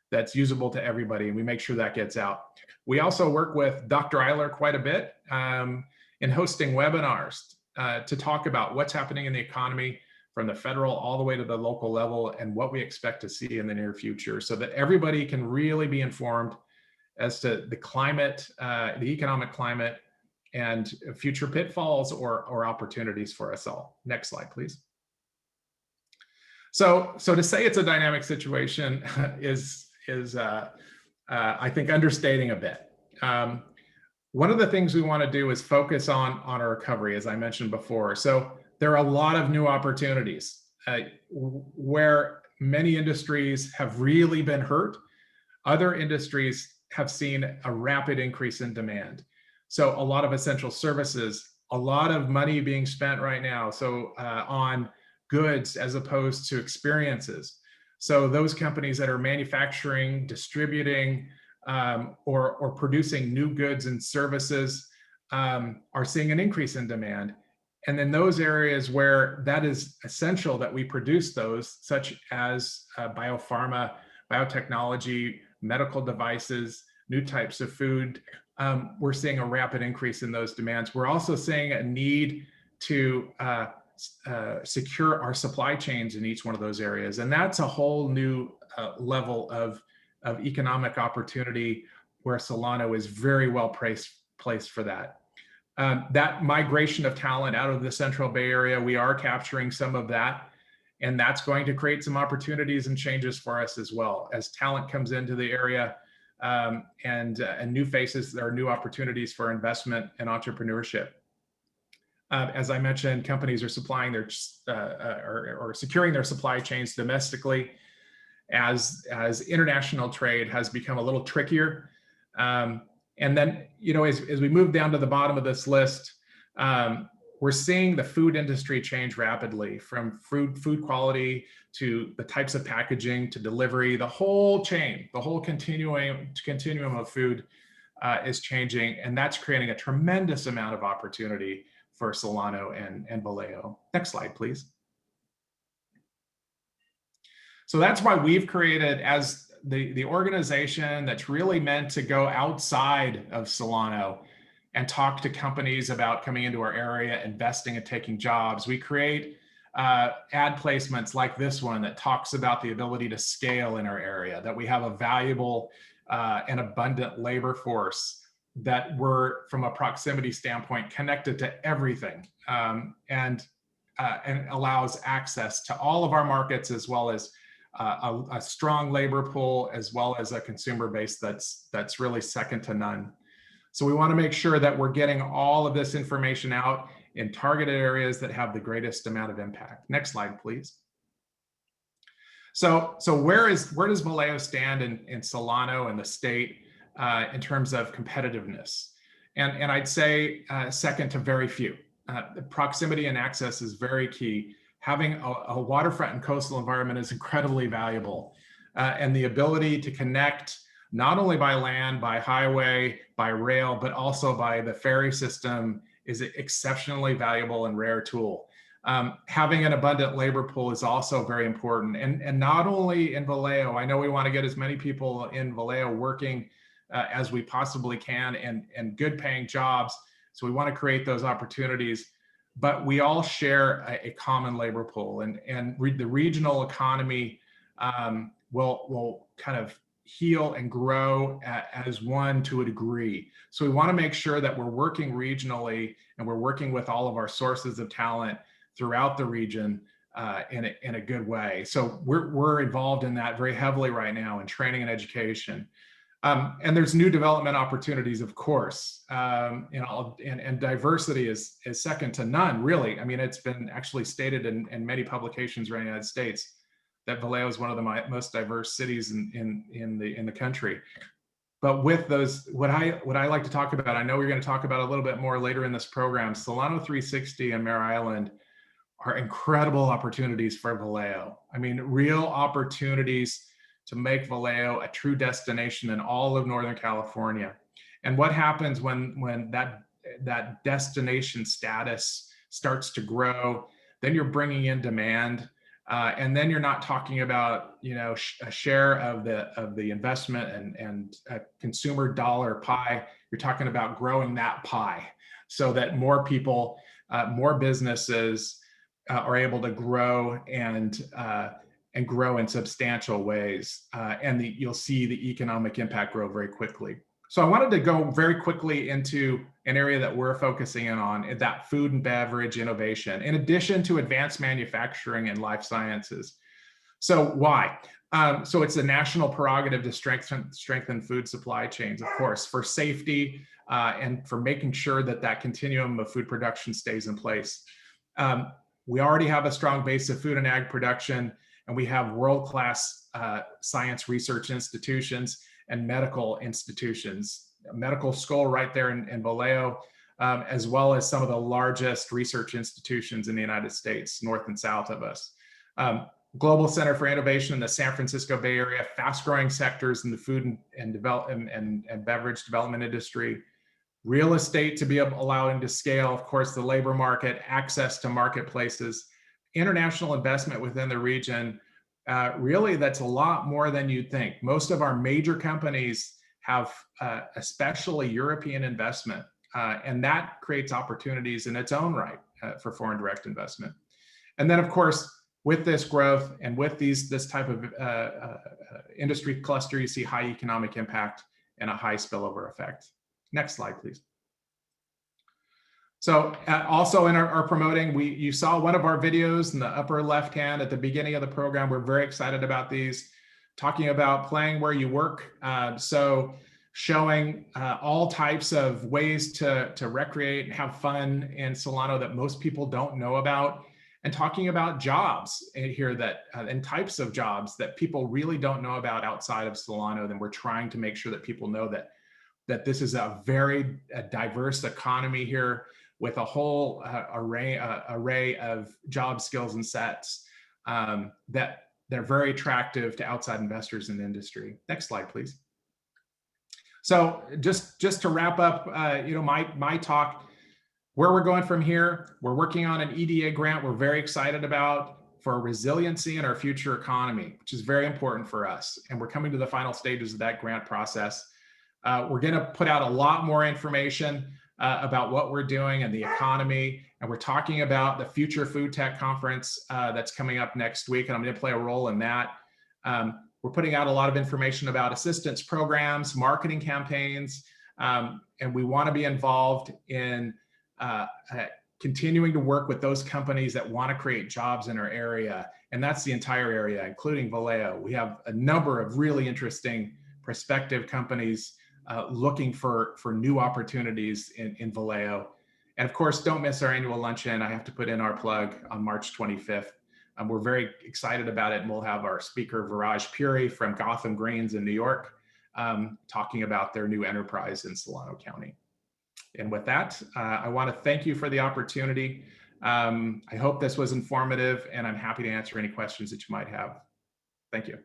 that's usable to everybody, and we make sure that gets out. We also work with Dr. Eyler quite a bit in hosting webinars to talk about what's happening in the economy from the federal all the way to the local level and what we expect to see in the near future, so that everybody can really be informed as to the climate, the economic climate, and future pitfalls or opportunities for us all. Next slide, please. So to say it's a dynamic situation is I think understating a bit. One of the things we want to do is focus on our recovery, as I mentioned before. So there are a lot of new opportunities where many industries have really been hurt. Other industries have seen a rapid increase in demand. So a lot of essential services, a lot of money being spent right now. So on goods as opposed to experiences. So those companies that are manufacturing, distributing, or producing new goods and services are seeing an increase in demand. And then those areas where that is essential that we produce those, such as biopharma, biotechnology, medical devices, new types of food, we're seeing a rapid increase in those demands. We're also seeing a need to secure our supply chains in each one of those areas. And that's a whole new level of economic opportunity where Solano is very well placed for that. That migration of talent out of the Central Bay Area, we are capturing some of that, and that's going to create some opportunities and changes for us as well. As talent comes into the area and new faces, there are new opportunities for investment and entrepreneurship. As I mentioned, companies are supplying their or securing their supply chains domestically as international trade has become a little trickier. And then, as we move down to the bottom of this list, we're seeing the food industry change rapidly, from food quality to the types of packaging to delivery. The whole chain, the whole continuum of food is changing, and that's creating a tremendous amount of opportunity for Solano and Vallejo. Next slide, please. So that's why we've created, as the organization that's really meant to go outside of Solano and talk to companies about coming into our area, investing and taking jobs. We create ad placements like this one that talks about the ability to scale in our area, that we have a valuable and abundant labor force, that we're, from a proximity standpoint, connected to everything. And and allows access to all of our markets, as well as a strong labor pool, as well as a consumer base that's really second to none. So we want to make sure that we're getting all of this information out in targeted areas that have the greatest amount of impact. Next slide, please. So where does Vallejo stand in Solano and the state in terms of competitiveness? And I'd say second to very few. The proximity and access is very key. Having a waterfront and coastal environment is incredibly valuable. And the ability to connect not only by land, by highway, by rail, but also by the ferry system is an exceptionally valuable and rare tool. Having an abundant labor pool is also very important. And not only in Vallejo, I know we want to get as many people in Vallejo working as we possibly can and good paying jobs. So we want to create those opportunities, but we all share a common labor pool, and the regional economy will kind of heal and grow as one to a degree. So we want to make sure that we're working regionally and we're working with all of our sources of talent throughout the region in a good way. So we're involved in that very heavily right now in training and education. And there's new development opportunities, of course, and diversity is second to none, really. I mean, it's been actually stated in many publications around the United States that Vallejo is one of the most diverse cities in the country. But with those, what I like to talk about, I know we're going to talk about a little bit more later in this program. Solano 360 and Mare Island are incredible opportunities for Vallejo. I mean, real opportunities to make Vallejo a true destination in all of Northern California. And what happens when that destination status starts to grow, then you're bringing in demand, and then you're not talking about, you know, a share of the investment and a consumer dollar pie. You're talking about growing that pie so that more people, more businesses are able to grow and grow in substantial ways, and you'll see the economic impact grow very quickly. So I wanted to go very quickly into an area that we're focusing in on, that food and beverage innovation, in addition to advanced manufacturing and life sciences. So why? So it's a national prerogative to strengthen food supply chains, of course, for safety and for making sure that continuum of food production stays in place. We already have a strong base of food and ag production, and we have world-class science research institutions and medical institutions, medical school right there in Vallejo, as well as some of the largest research institutions in the United States, north and south of us. Global Center for Innovation in the San Francisco Bay Area, fast-growing sectors in the food and beverage development industry, real estate to be allowing to scale, of course, the labor market, access to marketplaces, international investment within the region. Really, that's a lot more than you'd think. Most of our major companies have especially European investment, and that creates opportunities in its own right for foreign direct investment. And then, of course, with this growth and with this type of industry cluster, you see high economic impact and a high spillover effect. Next slide, please. So also in our promoting, you saw one of our videos in the upper left hand at the beginning of the program. We're very excited about these, talking about playing where you work. So showing all types of ways to recreate and have fun in Solano that most people don't know about, and talking about jobs here and types of jobs that people really don't know about outside of Solano. Then we're trying to make sure that people know that this is a very diverse economy here, with a whole array of job skills and sets that they're very attractive to outside investors in the industry. Next slide, please. So just to wrap up, my talk, where we're going from here, we're working on an EDA grant we're very excited about for resiliency in our future economy, which is very important for us. And we're coming to the final stages of that grant process. We're going to put out a lot more information about what we're doing and the economy. And we're talking about the Future Food Tech Conference that's coming up next week, and I'm going to play a role in that. We're putting out a lot of information about assistance programs, marketing campaigns, and we want to be involved in continuing to work with those companies that want to create jobs in our area. And that's the entire area, including Vallejo. We have a number of really interesting prospective companies looking for new opportunities in Vallejo. And of course, don't miss our annual luncheon. I have to put in our plug on March 25th. We're very excited about it. And we'll have our speaker, Viraj Puri from Gotham Greens in New York, talking about their new enterprise in Solano County. And with that, I want to thank you for the opportunity. I hope this was informative, and I'm happy to answer any questions that you might have. Thank you.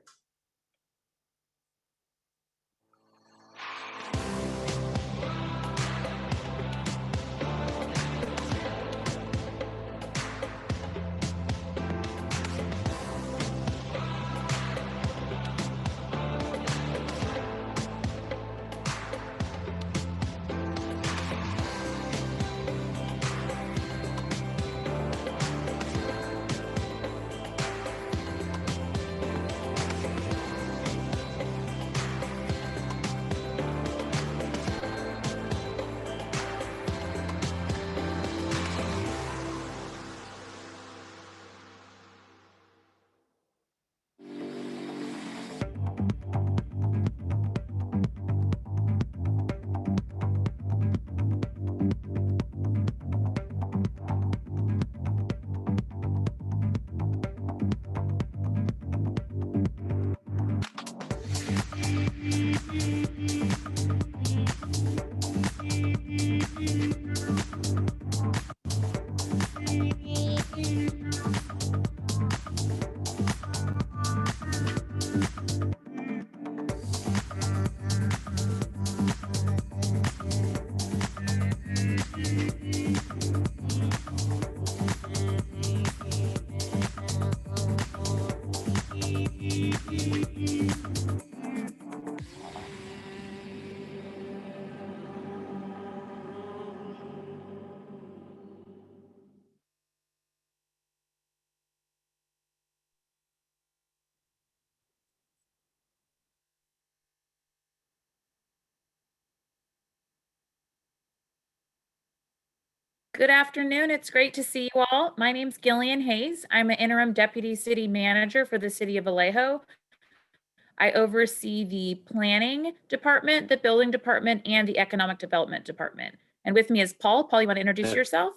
Good afternoon. It's great to see you all. My name's Gillian Hayes. I'm an interim deputy city manager for the city of Vallejo. I oversee the planning department, the building department, and the economic development department. And with me is Paul. Paul, you want to introduce yourself?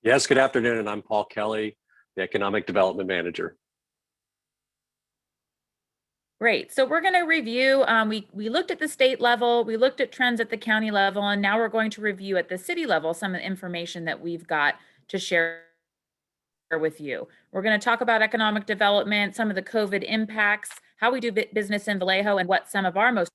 Yes, good afternoon. And I'm Paul Kelley, the economic development manager. Great. So we're going to review, we looked at the state level, we looked at trends at the county level, and now we're going to review at the city level some of the information that we've got to share with you. We're going to talk about economic development, some of the COVID impacts, how we do business in Vallejo, and what some of our most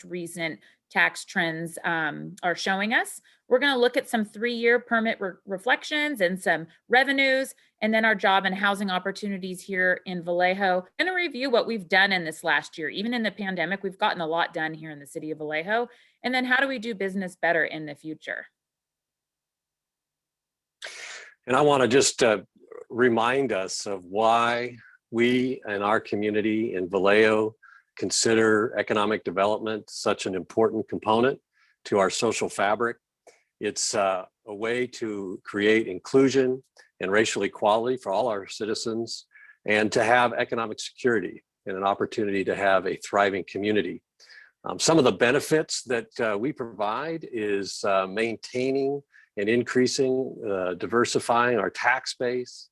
recent tax trends are showing us. We're going to look at some 3-year permit reflections and some revenues, and then our job and housing opportunities here in Vallejo. I'm going to review what we've done in this last year. Even in the pandemic, we've gotten a lot done here in the city of Vallejo. And then how do we do business better in the future? And I want to just remind us of why we and our community in Vallejo consider economic development such an important component to our social fabric. It's a way to create inclusion and racial equality for all our citizens, and to have economic security and an opportunity to have a thriving community. Some of the benefits that we provide is maintaining and increasing, diversifying our tax base,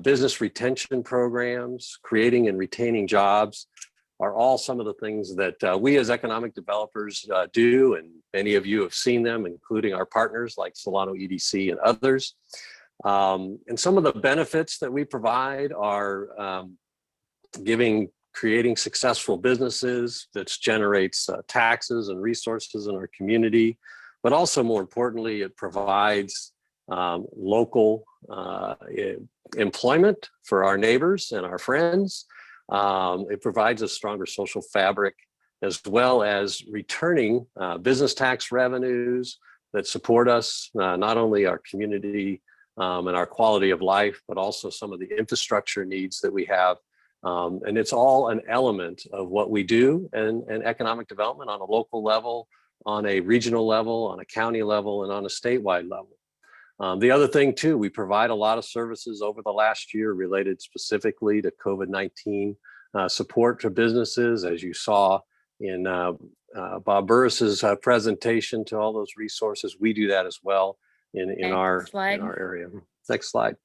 business retention programs, creating and retaining jobs are all some of the things that we as economic developers do, and many of you have seen them, including our partners like Solano EDC and others. And some of the benefits that we provide are creating successful businesses that generates taxes and resources in our community, but also more importantly, it provides local employment for our neighbors and our friends. It provides a stronger social fabric, as well as returning business tax revenues that support us, not only our community and our quality of life, but also some of the infrastructure needs that we have. And it's all an element of what we do in economic development on a local level, on a regional level, on a county level, and on a statewide level. The other thing too, we provide a lot of services over the last year related specifically to COVID-19 support to businesses, as you saw in Bob Burris's presentation to all those resources. We do that as well in our area. Next slide.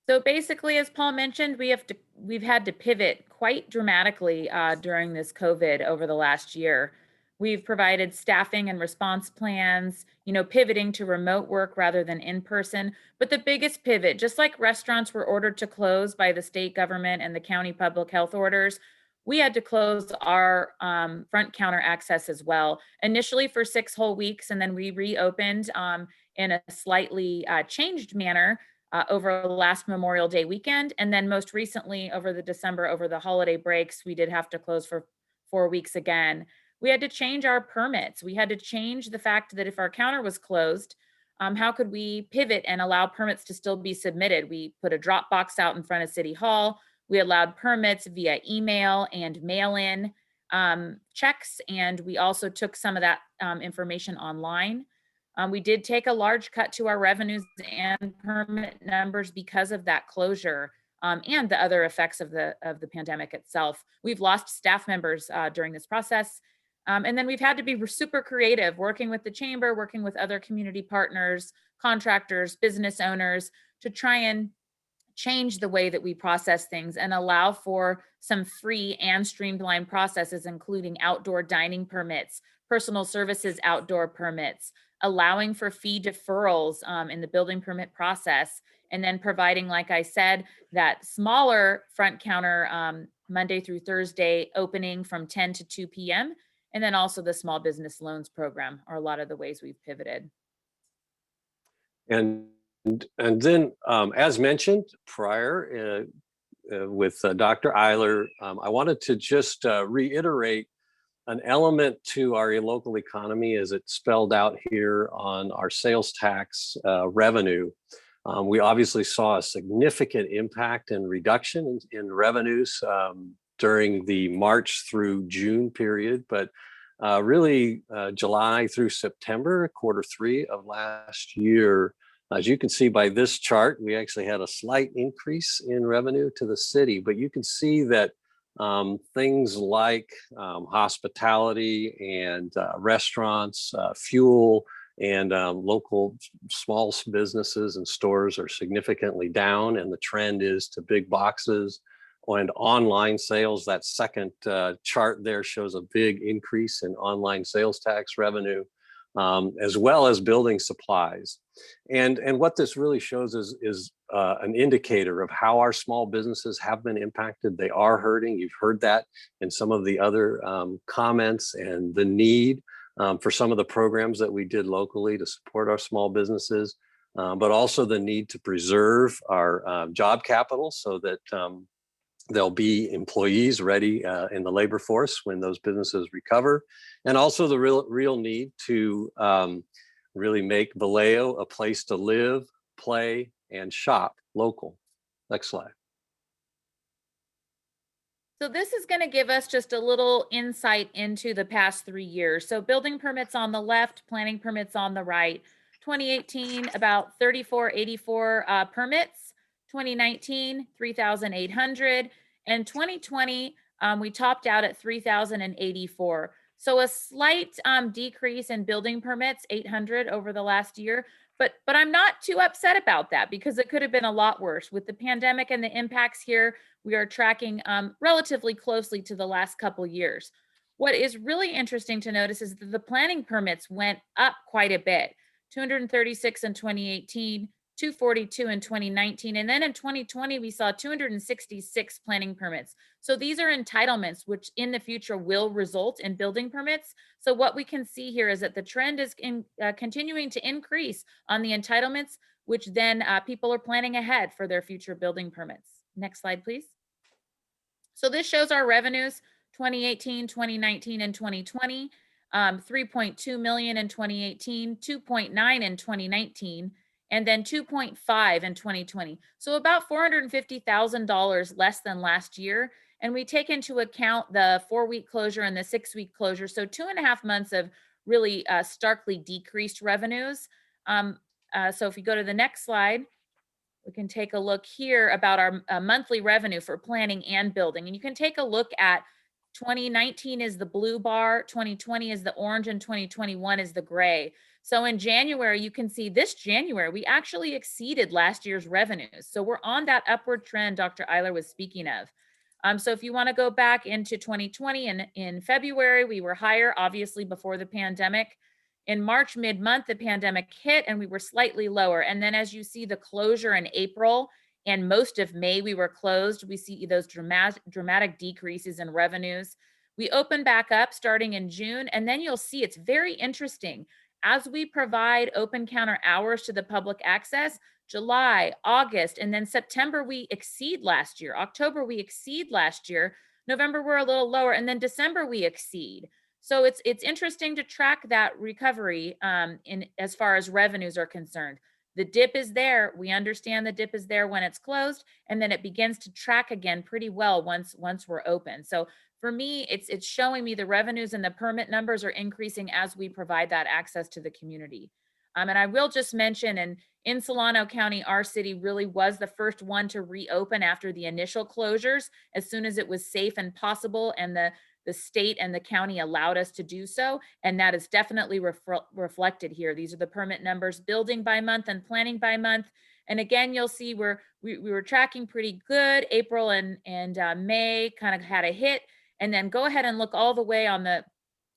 So basically, as Paul mentioned, we've had to pivot quite dramatically during this COVID over the last year. We've provided staffing and response plans, pivoting to remote work rather than in person. But the biggest pivot, just like restaurants were ordered to close by the state government and the county public health orders, we had to close our front counter access as well, initially for 6 whole weeks, and then we reopened in a slightly changed manner over the last Memorial Day weekend. And then most recently over the holiday breaks, we did have to close for 4 weeks again. We had to change our permits. We had to change the fact that if our counter was closed, how could we pivot and allow permits to still be submitted? We put a drop box out in front of City Hall. We allowed permits via email and mail-in checks. And we also took some of that information online. We did take a large cut to our revenues and permit numbers because of that closure and the other effects of the pandemic itself. We've lost staff members during this process. And then we've had to be super creative, working with the chamber, working with other community partners, contractors, business owners, to try and change the way that we process things and allow for some free and streamlined processes, including outdoor dining permits, personal services outdoor permits, allowing for fee deferrals in the building permit process, and then providing, like I said, that smaller front counter Monday through Thursday opening from 10 to 2 p.m. And then also the small business loans program are a lot of the ways we've pivoted. And then, as mentioned prior with Dr. Eyler, I wanted to just reiterate an element to our local economy as it's spelled out here on our sales tax revenue. We obviously saw a significant impact and reduction in revenues during the March through June period, but really July through September, Q3 of last year. As you can see by this chart, we actually had a slight increase in revenue to the city, but you can see that things like hospitality and restaurants, fuel, and local small businesses and stores are significantly down, and the trend is to big boxes and online sales. That second chart there shows a big increase in online sales tax revenue, as well as building supplies. And what this really shows is an indicator of how our small businesses have been impacted. They are hurting. You've heard that in some of the other comments, and the need for some of the programs that we did locally to support our small businesses, but also the need to preserve our job capital so that there'll be employees ready in the labor force when those businesses recover, and also the real need to really make Vallejo a place to live, play, and shop local. Next slide. So this is going to give us just a little insight into the past 3 years. So building permits on the left, planning permits on the right. 2018, about 3484 permits. 2019, 3,800. And 2020, we topped out at 3,084. So a slight decrease in building permits, 800 over the last year. But I'm not too upset about that, because it could have been a lot worse. With the pandemic and the impacts here, we are tracking relatively closely to the last couple years. What is really interesting to notice is that the planning permits went up quite a bit, 236 in 2018, 242 in 2019. And then in 2020, we saw 266 planning permits. So these are entitlements, which in the future will result in building permits. So what we can see here is that the trend is continuing to increase on the entitlements, which then people are planning ahead for their future building permits. Next slide, please. So this shows our revenues, 2018, 2019, and 2020, 3.2 million in 2018, 2.9 in 2019, and then 2.5 in 2020. So about $450,000 less than last year. And we take into account the 4-week closure and the 6-week closure. So 2.5 months of really starkly decreased revenues. So if you go to the next slide, we can take a look here about our monthly revenue for planning and building. And you can take a look at 2019 is the blue bar, 2020 is the orange, and 2021 is the gray. So in January, you can see this January, we actually exceeded last year's revenues. So we're on that upward trend Dr. Eyler was speaking of. So if you want to go back into 2020 and in February, we were higher, obviously before the pandemic. In March, mid-month, the pandemic hit and we were slightly lower. And then as you see the closure in April and most of May, we were closed. We see those dramatic decreases in revenues. We open back up starting in June, and then you'll see it's very interesting. As we provide open counter hours to the public access, July, August, and then September, we exceed last year. October, we exceed last year. November, we're a little lower, and then December, we exceed. So it's interesting to track that recovery in as far as revenues are concerned. The dip is there. We understand the dip is there when it's closed, and then it begins to track again pretty well once we're open. So for me, it's showing me the revenues and the permit numbers are increasing as we provide that access to the community. And I will just mention, and in Solano County, our city really was the first one to reopen after the initial closures as soon as it was safe and possible, and the state and the county allowed us to do so. And that is definitely reflected here. These are the permit numbers, building by month and planning by month. And again, you'll see we were tracking pretty good. April and May kind of had a hit. And then go ahead and look all the way on the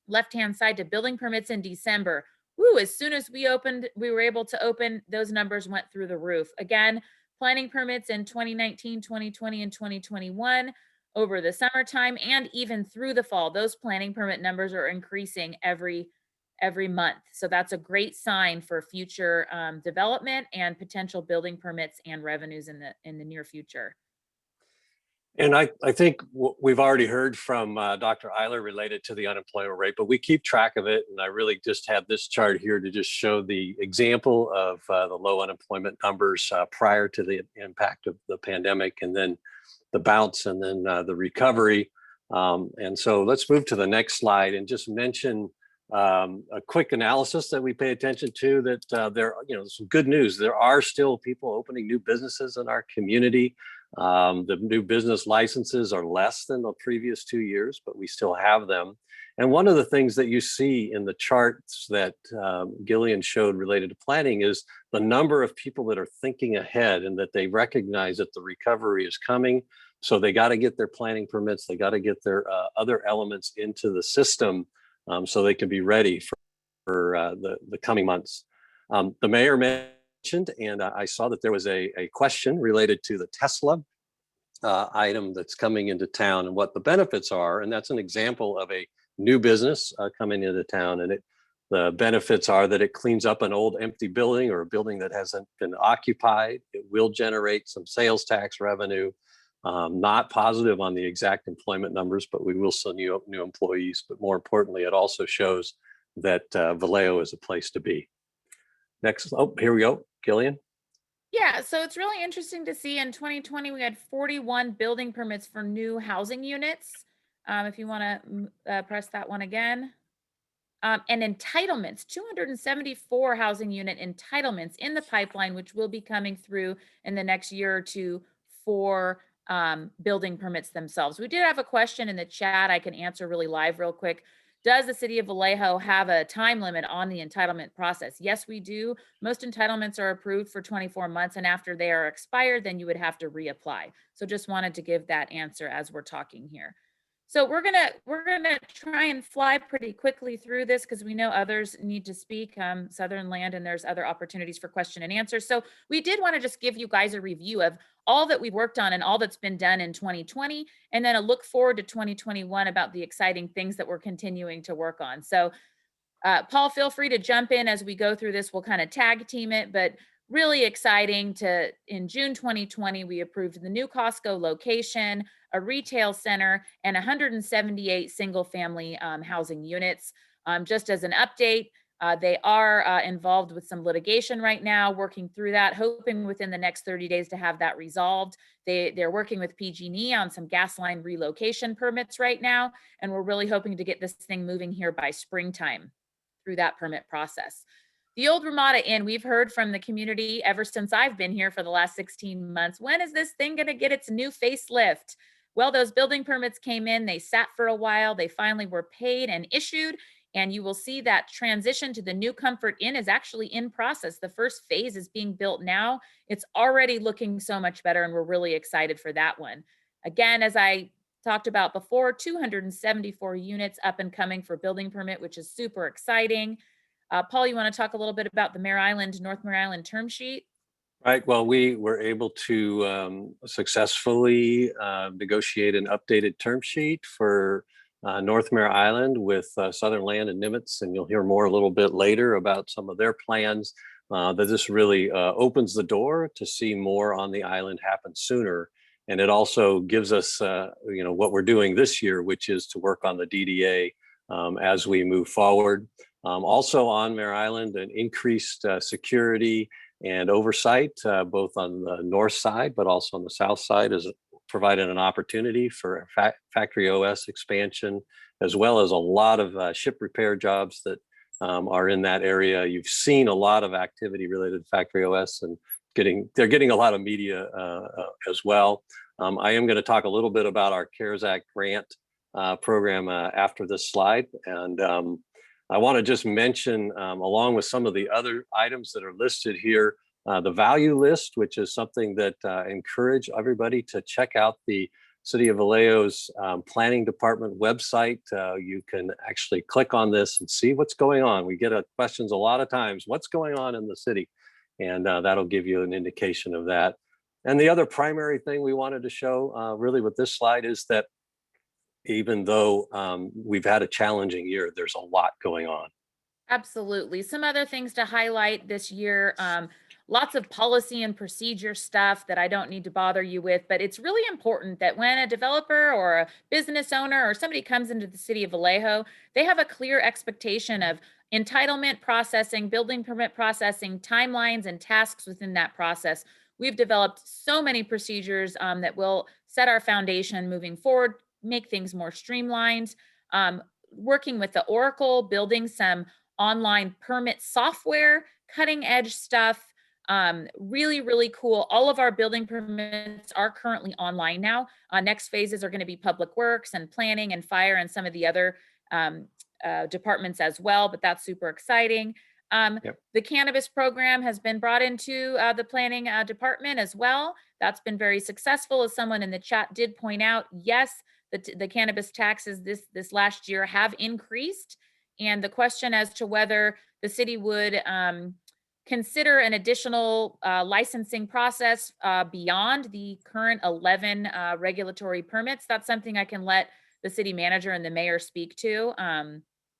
left-hand side to building permits in December. Woo, as soon as we were able to open, those numbers went through the roof. Again, planning permits in 2019, 2020, and 2021 over the summertime and even through the fall. Those planning permit numbers are increasing every month. So that's a great sign for future development and potential building permits and revenues in the near future. And I think we've already heard from Dr. Eyler related to the unemployment rate, but we keep track of it. And I really just have this chart here to just show the example of the low unemployment numbers prior to the impact of the pandemic, and then the bounce, and then the recovery. And so let's move to the next slide and just mention a quick analysis that we pay attention to, that there, some good news. There are still people opening new businesses in our community. The new business licenses are less than the previous 2 years, but we still have them. And one of the things that you see in the charts that Gillian showed related to planning is the number of people that are thinking ahead and that they recognize that the recovery is coming. So they got to get their planning permits, they got to get their other elements into the system so they can be ready for the coming months. The mayor mentioned, and I saw that there was a question related to the Tesla item that's coming into town and what the benefits are. And that's an example of a new business coming into town. And the benefits are that it cleans up an old empty building or a building that hasn't been occupied. It will generate some sales tax revenue. Not positive on the exact employment numbers, but we will send new employees. But more importantly, it also shows that Vallejo is a place to be. Next, here we go, Gillian. Yeah, so it's really interesting to see in 2020, we had 41 building permits for new housing units. If you want to press that one again. And entitlements, 274 housing unit entitlements in the pipeline, which will be coming through in the next year or two for building permits themselves. We did have a question in the chat I can answer really live real quick. Does the city of Vallejo have a time limit on the entitlement process? Yes, we do. Most entitlements are approved for 24 months, and after they are expired, then you would have to reapply. So just wanted to give that answer as we're talking here. So we're gonna try and fly pretty quickly through this because we know others need to speak, Southern Land, and there's other opportunities for question and answer. So we did want to just give you guys a review of all that we've worked on and all that's been done in 2020, and then a look forward to 2021 about the exciting things that we're continuing to work on. So Paul, feel free to jump in as we go through this. We'll kind of tag team it, but really exciting in June 2020, we approved the new Costco location, a retail center, and 178 single family housing units. Just as an update, they are involved with some litigation right now, working through that, hoping within the next 30 days to have that resolved. They're working with PG&E on some gas line relocation permits right now, and we're really hoping to get this thing moving here by springtime. through that permit process. The old Ramada Inn, we've heard from the community ever since I've been here for the last 16 months. When is this thing going to get its new facelift? Well, those building permits came in, they sat for a while, they finally were paid and issued, and you will see that transition to the new Comfort Inn is actually in process. The first phase is being built now. It's already looking so much better, and we're really excited for that one. Again, as I talked about before, 274 units up and coming for building permit, which is super exciting. Paul, you want to talk a little bit about the Mare Island, North Mare Island term sheet? Right. Well, we were able to successfully negotiate an updated term sheet for North Mare Island with Southern Land and Nimitz, and you'll hear more a little bit later about some of their plans. That this really opens the door to see more on the island happen sooner, and it also gives us, what we're doing this year, which is to work on the DDA as we move forward. Also on Mare Island, an increased security and oversight, both on the north side, but also on the south side, is providing an opportunity for factory OS expansion, as well as a lot of ship repair jobs that are in that area. You've seen a lot of activity related to factory OS, and they're getting a lot of media as well. I am going to talk a little bit about our CARES Act grant program after this slide. And I want to just mention, along with some of the other items that are listed here, the value list, which is something that encourage everybody to check out the City of Vallejo's planning department website. You can actually click on this and see what's going on. We get questions a lot of times, what's going on in the city? And that'll give you an indication of that. And the other primary thing we wanted to show really with this slide is that even though we've had a challenging year, there's a lot going on. Absolutely. Some other things to highlight this year, lots of policy and procedure stuff that I don't need to bother you with, but it's really important that when a developer or a business owner or somebody comes into the city of Vallejo, they have a clear expectation of entitlement processing, building permit processing, timelines, and tasks within that process. We've developed so many procedures that will set our foundation moving forward, make things more streamlined, working with the Oracle, building some online permit software, cutting edge stuff, really, really cool. All of our building permits are currently online now. Next phases are going to be public works and planning and fire and some of the other departments as well, but that's super exciting. The cannabis program has been brought into the planning department as well. That's been very successful. As someone in the chat did point out, yes, the cannabis taxes this last year have increased. And the question as to whether the city would consider an additional licensing process beyond the current 11 regulatory permits, that's something I can let the city manager and the mayor speak to,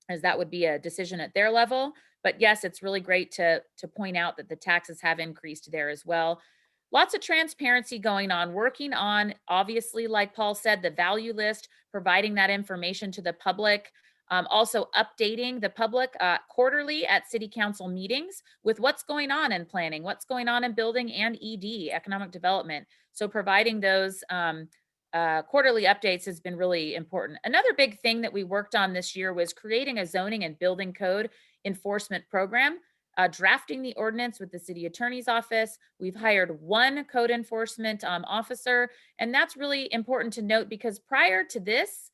as that would be a decision at their level. But yes, it's really great to point out that the taxes have increased there as well. Lots of transparency going on, working on, obviously, like Paul said, the value list, providing that information to the public, also updating the public quarterly at city council meetings with what's going on in planning, what's going on in building and ED, economic development. So providing those quarterly updates has been really important. Another big thing that we worked on this year was creating a zoning and building code enforcement program, drafting the ordinance with the city attorney's office. We've hired one code enforcement officer, and that's really important to note because prior to this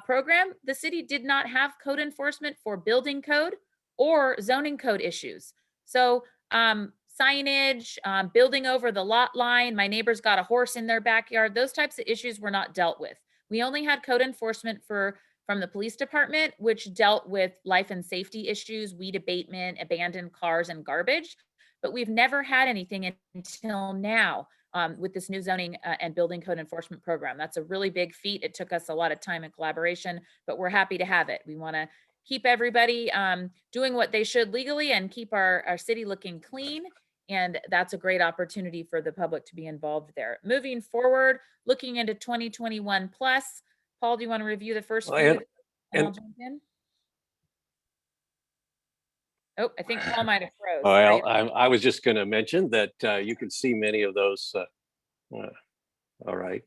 program, the city did not have code enforcement for building code or zoning code issues. So signage, building over the lot line, my neighbor's got a horse in their backyard, those types of issues were not dealt with. We only had code enforcement from the police department, which dealt with life and safety issues, weed abatement, abandoned cars, and garbage. But we've never had anything until now with this new zoning and building code enforcement program. That's a really big feat. It took us a lot of time and collaboration, but we're happy to have it. We want to keep everybody doing what they should legally and keep our city looking clean. And that's a great opportunity for the public to be involved there. Moving forward, looking into 2021 plus, Paul, do you want to review the first few? And I'll jump in? Oh, I think Paul might have froze. Well, I was just going to mention that you can see many of those. All right.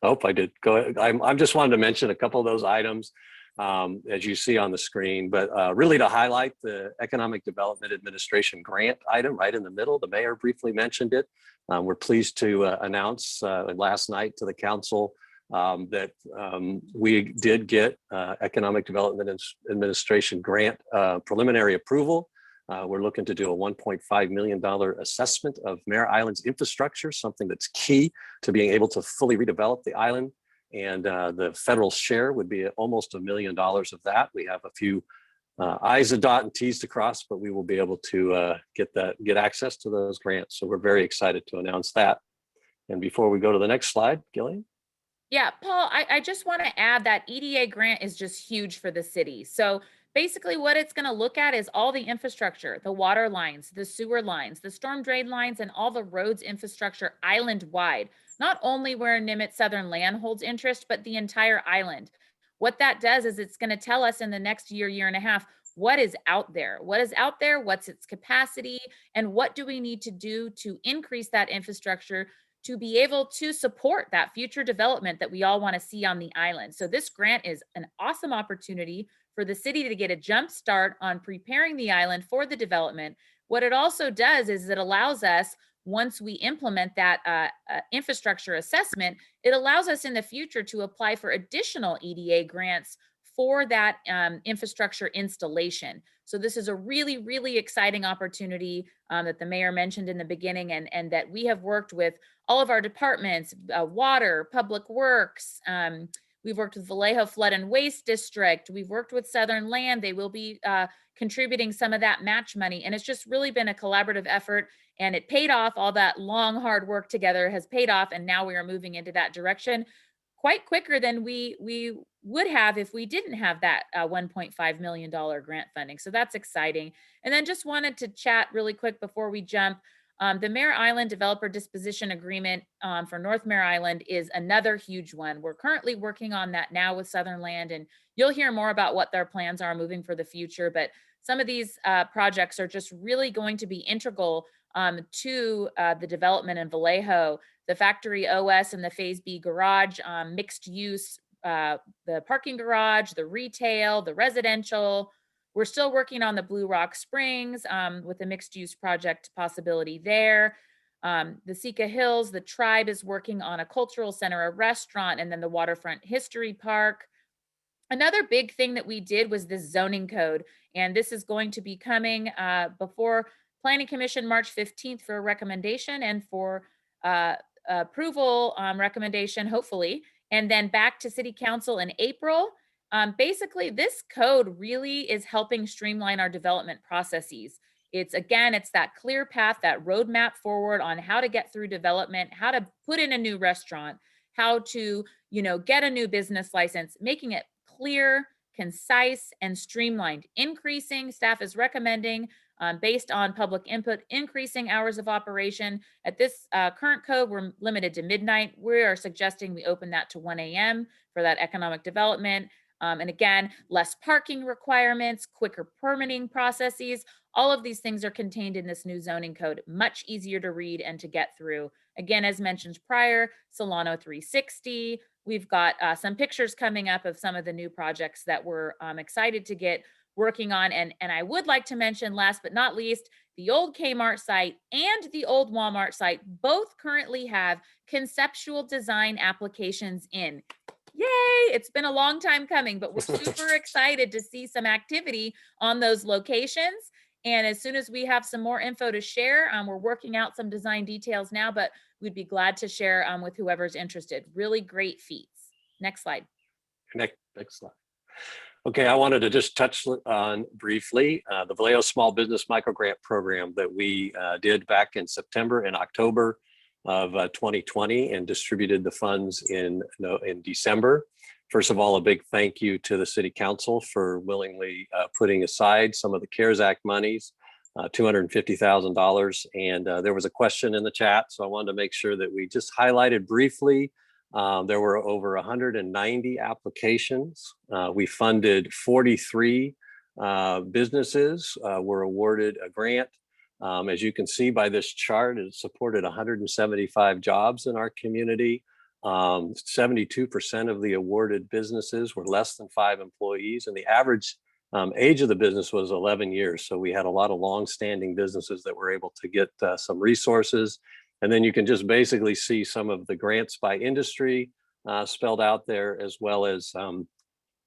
I hope I did. Go ahead. I just wanted to mention a couple of those items. as you see on the screen, but really to highlight the Economic Development Administration grant item right in the middle. The mayor briefly mentioned it. We're pleased to announce last night to the council that we did get Economic Development Administration grant preliminary approval. We're looking to do a $1.5 million assessment of Mare Island's infrastructure, something that's key to being able to fully redevelop the island. And the federal share would be almost $1 million of that. We have a few I's to dot and T's to cross, but we will be able to get access to those grants. So we're very excited to announce that. And before we go to the next slide, Gillian. Yeah, Paul, I just want to add that EDA grant is just huge for the city. So basically what it's going to look at is all the infrastructure, the water lines, the sewer lines, the storm drain lines, and all the roads infrastructure island wide. Not only where Nimitz Southern Land holds interest, but the entire island. What that does is it's going to tell us in the next year, year and a half, what is out there? What is out there? What's its capacity? And what do we need to do to increase that infrastructure to be able to support that future development that we all want to see on the island? So this grant is an awesome opportunity for the city to get a jump start on preparing the island for the development. What it also does is it allows us, once we implement that infrastructure assessment, it allows us in the future to apply for additional EDA grants for that infrastructure installation. So this is a really, really exciting opportunity that the mayor mentioned in the beginning, and that we have worked with all of our departments, water, public works. We've worked with Vallejo Flood and Waste District. We've worked with Southern Land. They will be contributing some of that match money. And it's just really been a collaborative effort, and it paid off. All that long, hard work together has paid off. And now we are moving into that direction quite quicker than we would have if we didn't have that $1.5 million grant funding. So that's exciting. And then just wanted to chat really quick before we jump. The Mare Island Developer Disposition Agreement for North Mare Island is another huge one. We're currently working on that now with Southern Land, and you'll hear more about what their plans are moving for the future. But some of these projects are just really going to be integral to the development in Vallejo. The factory OS and the Phase B garage, mixed use, the parking garage, the retail, the residential. We're still working on the Blue Rock Springs with the mixed use project possibility there. The Sika Hills, the tribe is working on a cultural center, a restaurant, and then the Waterfront History Park. Another big thing that we did was this zoning code, and this is going to be coming before Planning Commission March 15th for a recommendation and for approval recommendation, hopefully, and then back to City Council in April. Basically, this code really is helping streamline our development processes. It's that clear path, that roadmap forward on how to get through development, how to put in a new restaurant, how to, get a new business license, making it clear, concise, and streamlined. Staff is recommending, based on public input, increasing hours of operation. At this current code, we're limited to midnight. We are suggesting we open that to 1 a.m. for that economic development. And again, less parking requirements, quicker permitting processes. All of these things are contained in this new zoning code, much easier to read and to get through. Again, as mentioned prior, Solano 360. We've got some pictures coming up of some of the new projects that we're excited to get working on. And I would like to mention, last but not least, the old Kmart site and the old Walmart site both currently have conceptual design applications in. Yay! It's been a long time coming, but we're super excited to see some activity on those locations. And as soon as we have some more info to share, we're working out some design details now, but we'd be glad to share with whoever's interested. Really great feats. Next slide. Next slide. Okay, I wanted to just touch on briefly the Vallejo Small Business Microgrant Program that we did back in September and October of 2020 and distributed the funds in December. First of all, a big thank you to the City Council for willingly putting aside some of the CARES Act monies, $250,000. And there was a question in the chat, so I wanted to make sure that we just highlighted briefly. There were over 190 applications. We funded 43 businesses, were awarded a grant. As you can see by this chart, it supported 175 jobs in our community. 72% of the awarded businesses were less than 5 employees, and the average age of the business was 11 years. So we had a lot of long-standing businesses that were able to get some resources. And then you can just basically see some of the grants by industry spelled out there, as well as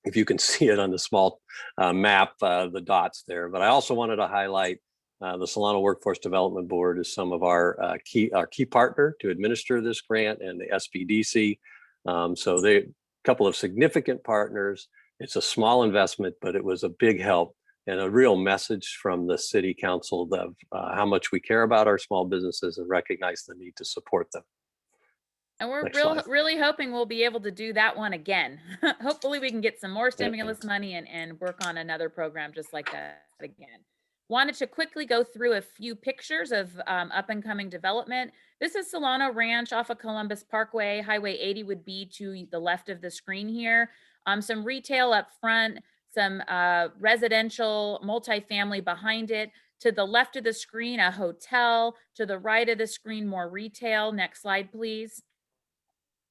if you can see it on the small map, the dots there. But I also wanted to highlight the Solano Workforce Development Board is some of our key partner to administer this grant, and the SPDC. So they a couple of significant partners. It's a small investment, but it was a big help and a real message from the city council of how much we care about our small businesses and recognize the need to support them. And we're Next slide. really hoping we'll be able to do that one again. Hopefully we can get some more stimulus money and work on another program just like that again. Wanted to quickly go through a few pictures of up and coming development. This is Solano Ranch off of Columbus Parkway. Highway 80 would be to the left of the screen here. Some retail up front, some residential multifamily behind it. To the left of the screen, a hotel. To the right of the screen, more retail. Next slide, please.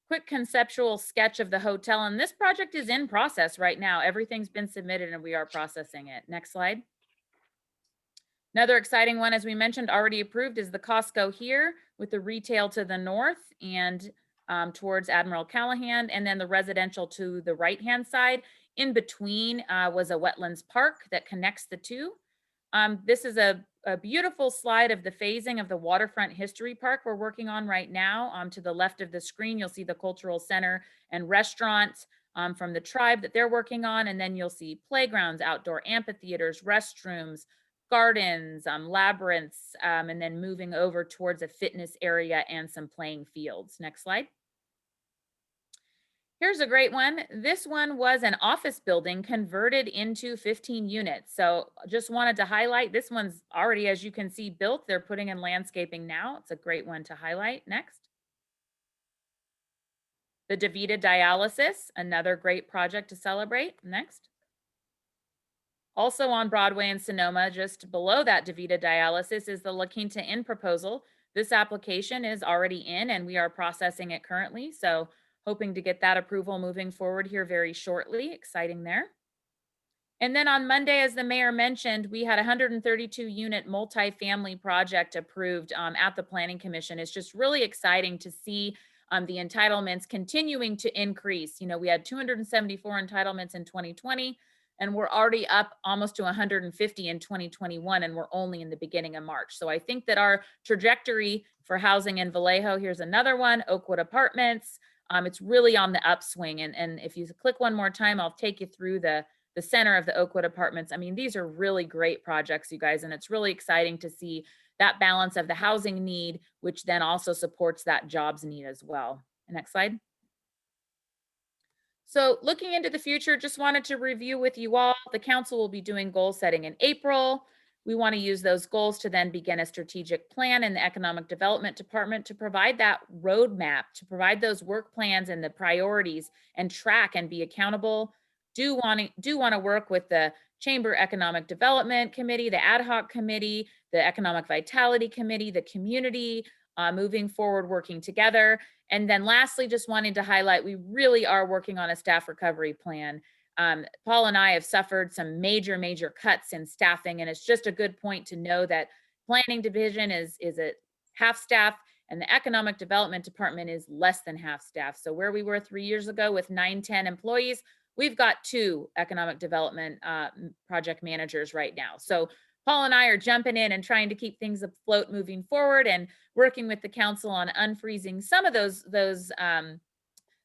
Quick conceptual sketch of the hotel. And this project is in process right now. Everything's been submitted and we are processing it. Next slide. Another exciting one, as we mentioned, already approved, is the Costco here with the retail to the north and towards Admiral Callahan, and then the residential to the right-hand side. In between was a wetlands park that connects the two. This is a beautiful slide of the phasing of the Waterfront History Park we're working on right now. To the left of the screen, you'll see the cultural center and restaurant from the tribe that they're working on, and then you'll see playgrounds, outdoor amphitheaters, restrooms, gardens, labyrinths, and then moving over towards a fitness area and some playing fields. Next slide. Here's a great one. This one was an office building converted into 15 units. So just wanted to highlight, this one's already, as you can see, built. They're putting in landscaping now. It's a great one to highlight. Next. The DaVita Dialysis, another great project to celebrate. Next. Also on Broadway in Sonoma, just below that DaVita Dialysis, is the La Quinta Inn proposal. This application is already in and we are processing it currently. So hoping to get that approval moving forward here very shortly. Exciting there. And then on Monday, as the mayor mentioned, we had a 132 unit multifamily project approved at the Planning Commission. It's just really exciting to see the entitlements continuing to increase. You know, we had 274 entitlements in 2020. And we're already up almost to 150 in 2021, and we're only in the beginning of March. So I think that our trajectory for housing in Vallejo, here's another one, Oakwood Apartments. It's really on the upswing. And if you click one more time, I'll take you through the center of the Oakwood Apartments. I mean, these are really great projects, you guys, and it's really exciting to see that balance of the housing need, which then also supports that jobs need as well. Next slide. So looking into the future, just wanted to review with you all. The council will be doing goal setting in April. We want to use those goals to then begin a strategic plan in the Economic Development Department to provide that roadmap, to provide those work plans and the priorities and track and be accountable. Do want to work with the Chamber Economic Development Committee, the Ad Hoc Committee, the Economic Vitality Committee, the community, moving forward, working together. And then lastly, just wanting to highlight, we really are working on a staff recovery plan. Paul and I have suffered some major cuts in staffing, and it's just a good point to know that planning division is at half staff and the economic development department is less than half staff. So where we were 3 years ago with 9-10 employees, we've got 2 economic development project managers right now. So Paul and I are jumping in and trying to keep things afloat moving forward and working with the council on unfreezing some of those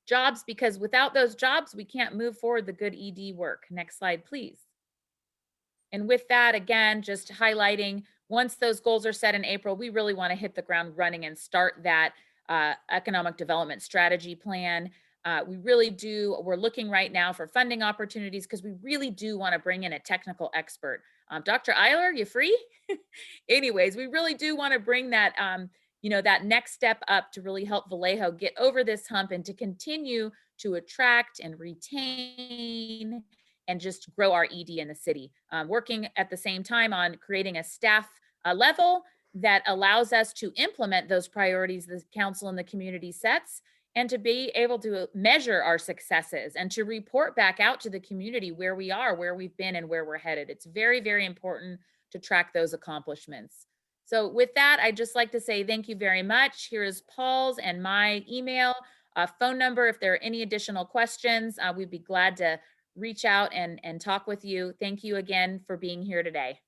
jobs, because without those jobs, we can't move forward the good ED work. Next slide, please. And with that, again, just highlighting, once those goals are set in April, we really want to hit the ground running and start that economic development strategy plan. We really do. We're looking right now for funding opportunities because we really do want to bring in a technical expert. Dr. Eyler, you free? Anyways, we really do want to bring that, that next step up to really help Vallejo get over this hump and to continue to attract and retain and just grow our ED in the city. Working at the same time on creating a staff level that allows us to implement those priorities the council and the community sets and to be able to measure our successes and to report back out to the community where we are, where we've been, and where we're headed. It's very, very important to track those accomplishments. So with that, I'd just like to say thank you very much. Here is Paul's and my email, phone number. If there are any additional questions, we'd be glad to reach out and talk with you. Thank you again for being here today.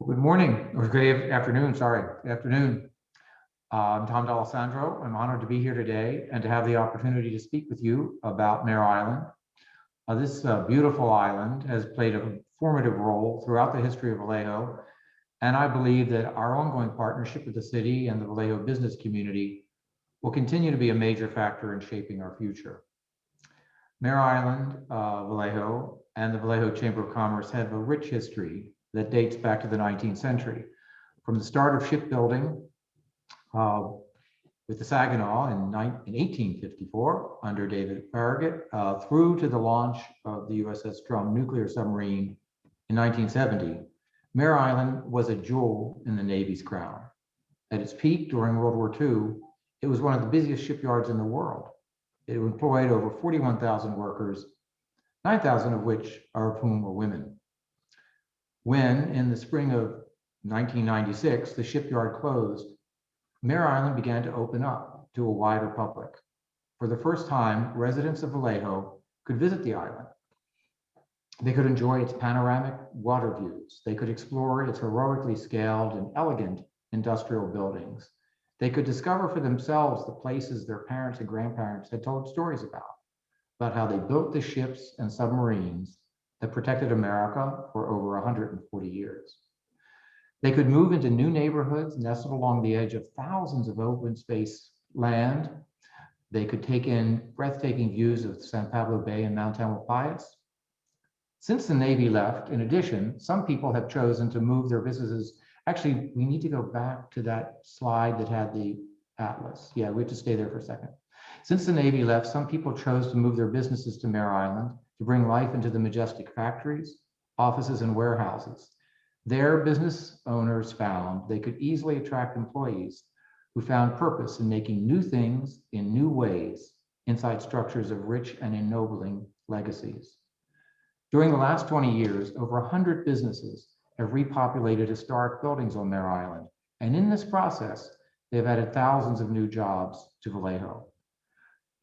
Good morning, or good afternoon, sorry, good afternoon. I'm Tom D'Alessandro. I'm honored to be here today and to have the opportunity to speak with you about Mare Island. This beautiful island has played a formative role throughout the history of Vallejo, and I believe that our ongoing partnership with the city and the Vallejo business community will continue to be a major factor in shaping our future. Mare Island, Vallejo, and the Vallejo Chamber of Commerce have a rich history that dates back to the 19th century. From the start of shipbuilding with the Saginaw in 1854 under David Farragut, through to the launch of the USS Drum nuclear submarine in 1970, Mare Island was a jewel in the Navy's crown. At its peak during World War II, it was one of the busiest shipyards in the world. It employed over 41,000 workers, 9,000 of whom were women. When, in the spring of 1996, the shipyard closed, Mare Island began to open up to a wider public. For the first time, residents of Vallejo could visit the island. They could enjoy its panoramic water views. They could explore its heroically scaled and elegant industrial buildings. They could discover for themselves the places their parents and grandparents had told stories about how they built the ships and submarines that protected America for over 140 years. They could move into new neighborhoods nestled along the edge of thousands of open space land. They could take in breathtaking views of San Pablo Bay and Mount Tamalpais. Since the Navy left, in addition, some people have chosen to move their businesses. Actually, we need to go back to that slide that had the atlas. Yeah, we have to stay there for a second. Since the Navy left, some people chose to move their businesses to Mare Island to bring life into the majestic factories, offices, and warehouses. Their business owners found they could easily attract employees who found purpose in making new things in new ways inside structures of rich and ennobling legacies. During the last 20 years, over 100 businesses have repopulated historic buildings on Mare Island, and in this process, they've added thousands of new jobs to Vallejo.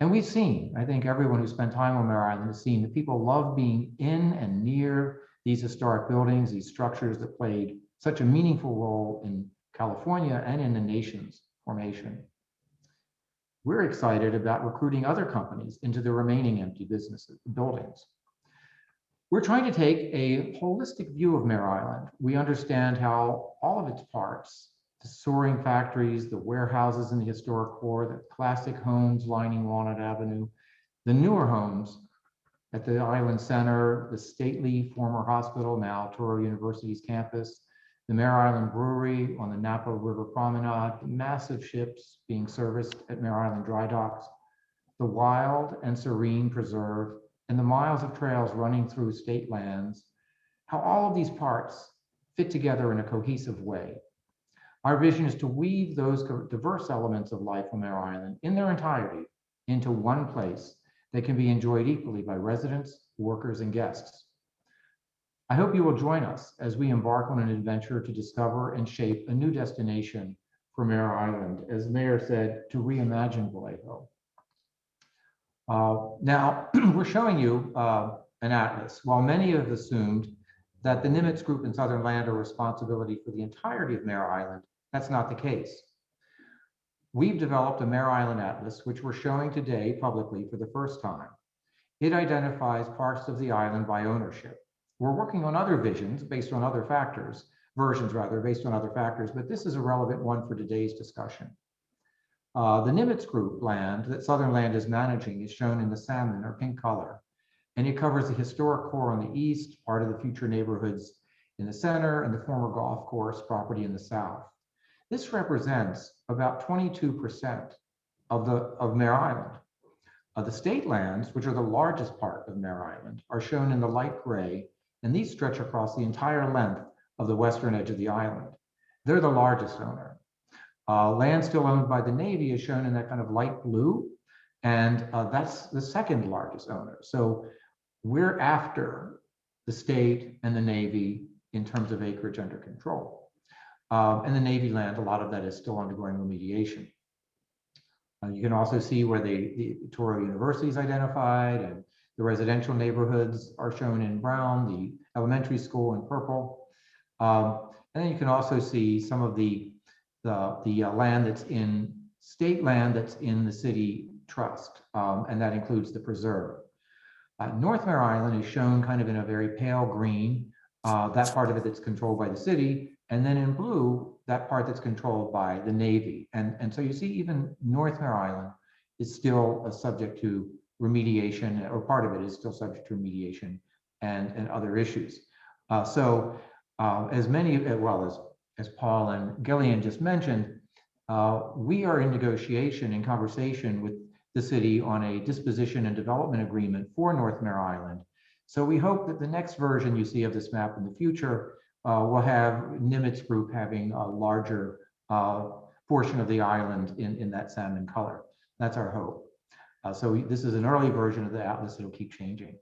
And we've seen, I think everyone who spent time on Mare Island has seen that people love being in and near these historic buildings, these structures that played such a meaningful role in California and in the nation's formation. We're excited about recruiting other companies into the remaining empty buildings. We're trying to take a holistic view of Mare Island. We understand how all of its parts, the soaring factories, the warehouses in the historic core, the classic homes lining Walnut Avenue, the newer homes at the Island Center, the stately former hospital, now Touro University's campus, the Mare Island Brewery on the Napa River Promenade, the massive ships being serviced at Mare Island dry docks, the wild and serene preserve, and the miles of trails running through state lands, how all of these parts fit together in a cohesive way. Our vision is to weave those diverse elements of life on Mare Island in their entirety into one place that can be enjoyed equally by residents, workers, and guests. I hope you will join us as we embark on an adventure to discover and shape a new destination for Mare Island, as the mayor said, to reimagine Vallejo. Now, we're showing you an atlas. While many have assumed that the Nimitz Group and Southern Land are responsibility for the entirety of Mare Island, that's not the case. We've developed a Mare Island Atlas, which we're showing today publicly for the first time. It identifies parts of the island by ownership. We're working on other versions based on other factors, but this is a relevant one for today's discussion. The Nimitz Group land that Southern Land is managing is shown in the salmon or pink color, and it covers the historic core on the east, part of the future neighborhoods in the center, and the former golf course property in the south. This represents about 22% of Mare Island. The state lands, which are the largest part of Mare Island, are shown in the light gray, and these stretch across the entire length of the western edge of the island. They're the largest owner. Land still owned by the Navy is shown in that kind of light blue, and that's the second largest owner. So we're after the state and the Navy in terms of acreage under control. And the Navy land, a lot of that is still undergoing remediation. You can also see where the Touro University is identified, and the residential neighborhoods are shown in brown, the elementary school in purple. And then you can also see some of the land that's in state land that's in the city trust, and that includes the preserve. North Mare Island is shown kind of in a very pale green, that part of it that's controlled by the city, and then in blue, that part that's controlled by the Navy. And so you see even North Mare Island is still subject to remediation, or part of it is still subject to remediation and other issues. As many, as Paul and Gillian just mentioned, we are in negotiation and conversation with the city on a disposition and development agreement for North Mare Island. So we hope that the next version you see of this map in the future will have Nimitz Group having a larger portion of the island in that salmon color. That's our hope. So this is an early version of the atlas that'll keep changing.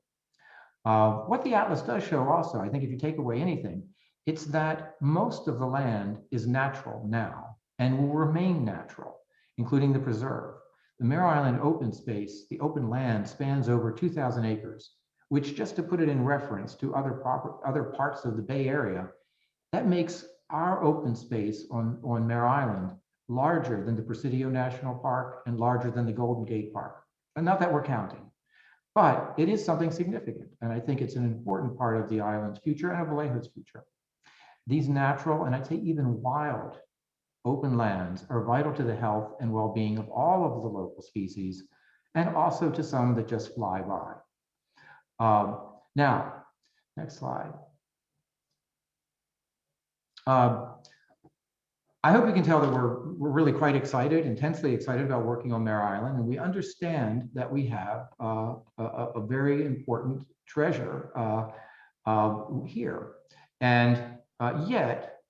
What the atlas does show also, I think if you take away anything, it's that most of the land is natural now and will remain natural, including the preserve. The Mare Island open space, the open land, spans over 2,000 acres, which, just to put it in reference to other parts of the Bay Area, that makes our open space on Mare Island larger than the Presidio National Park and larger than the Golden Gate Park. And not that we're counting, but it is something significant. And I think it's an important part of the island's future and of Vallejo's future. These natural, and I'd say even wild, open lands are vital to the health and well-being of all of the local species, and also to some that just fly by. Now, next slide. I hope you can tell that we're really quite excited, intensely excited about working on Mare Island, and we understand that we have a very important treasure here. And yet,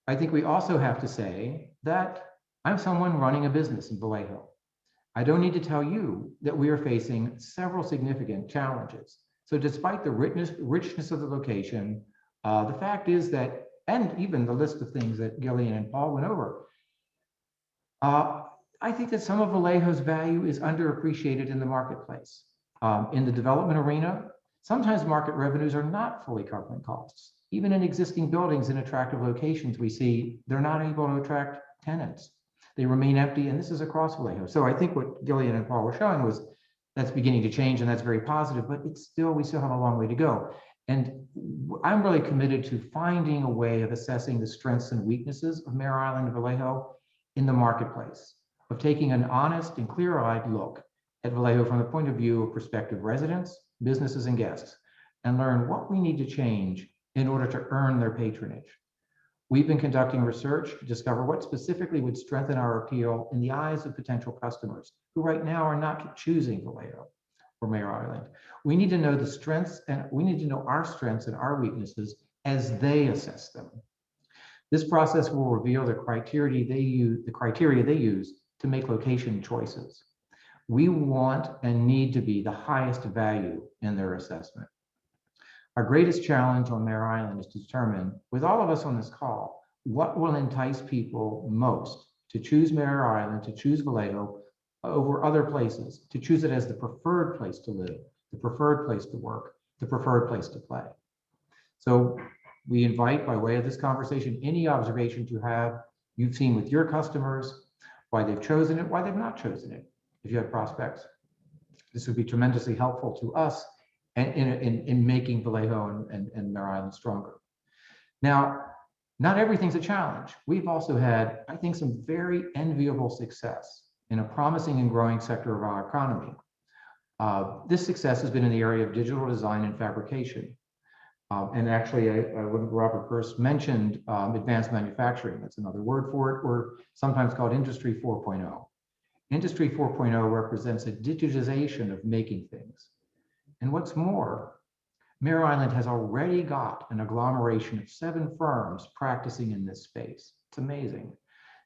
I think we also have to say that I'm someone running a business in Vallejo. I don't need to tell you that we are facing several significant challenges. So despite the richness of the location, the fact is that, and even the list of things that Gillian and Paul went over, I think that some of Vallejo's value is underappreciated in the marketplace. In the development arena, sometimes market revenues are not fully covering costs. Even in existing buildings in attractive locations, we see they're not able to attract tenants. They remain empty, and this is across Vallejo. So I think what Gillian and Paul were showing was that's beginning to change, and that's very positive, but we still have a long way to go. And I'm really committed to finding a way of assessing the strengths and weaknesses of Mare Island and Vallejo in the marketplace, of taking an honest and clear-eyed look at Vallejo from the point of view of prospective residents, businesses, and guests, and learn what we need to change in order to earn their patronage. We've been conducting research to discover what specifically would strengthen our appeal in the eyes of potential customers who right now are not choosing Vallejo or Mare Island. We need to know the strengths, and we need to know our strengths and our weaknesses as they assess them. This process will reveal the criteria they use to make location choices. We want and need to be the highest value in their assessment. Our greatest challenge on Mare Island is to determine, with all of us on this call, what will entice people most to choose Mare Island, to choose Vallejo over other places, to choose it as the preferred place to live, the preferred place to work, the preferred place to play. So we invite, by way of this conversation, any observations you've seen with your customers, why they've chosen it, why they've not chosen it. If you have prospects, this would be tremendously helpful to us and in making Vallejo and Mare Island stronger. Now, not everything's a challenge. We've also had, I think, some very enviable success in a promising and growing sector of our economy. This success has been in the area of digital design and fabrication. And actually, when Robert first mentioned advanced manufacturing, that's another word for it, or sometimes called Industry 4.0. Industry 4.0 represents a digitization of making things. And what's more, Mare Island has already got an agglomeration of 7 firms practicing in this space. It's amazing.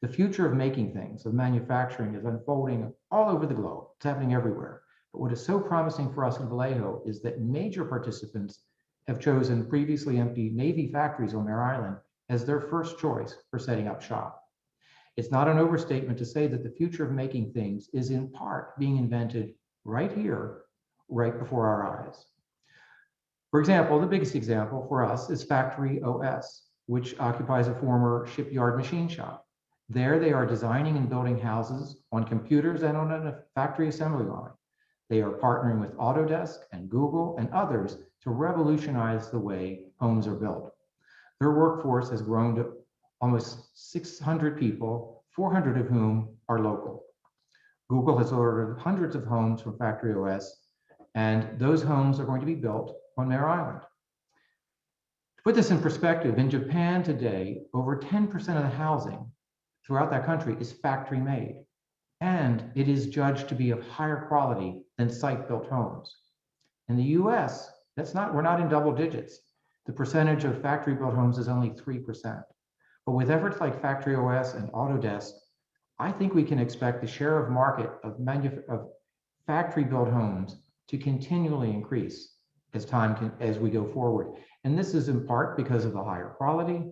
The future of making things, of manufacturing, is unfolding all over the globe. It's happening everywhere. But what is so promising for us in Vallejo is that major participants have chosen previously empty Navy factories on Mare Island as their first choice for setting up shop. It's not an overstatement to say that the future of making things is in part being invented right here, right before our eyes. For example, the biggest example for us is Factory OS, which occupies a former shipyard machine shop. There they are designing and building houses on computers and on a factory assembly line. They are partnering with Autodesk and Google and others to revolutionize the way homes are built. Their workforce has grown to almost 600 people, 400 of whom are local. Google has ordered hundreds of homes from Factory OS, and those homes are going to be built on Mare Island. To put this in perspective, in Japan today, over 10% of the housing throughout that country is factory made, and it is judged to be of higher quality than site-built homes. In the US, we're not in double digits. The percentage of factory-built homes is only 3%. But with efforts like Factory OS and Autodesk, I think we can expect the share of market of factory-built homes to continually increase as we go forward. And this is in part because of the higher quality,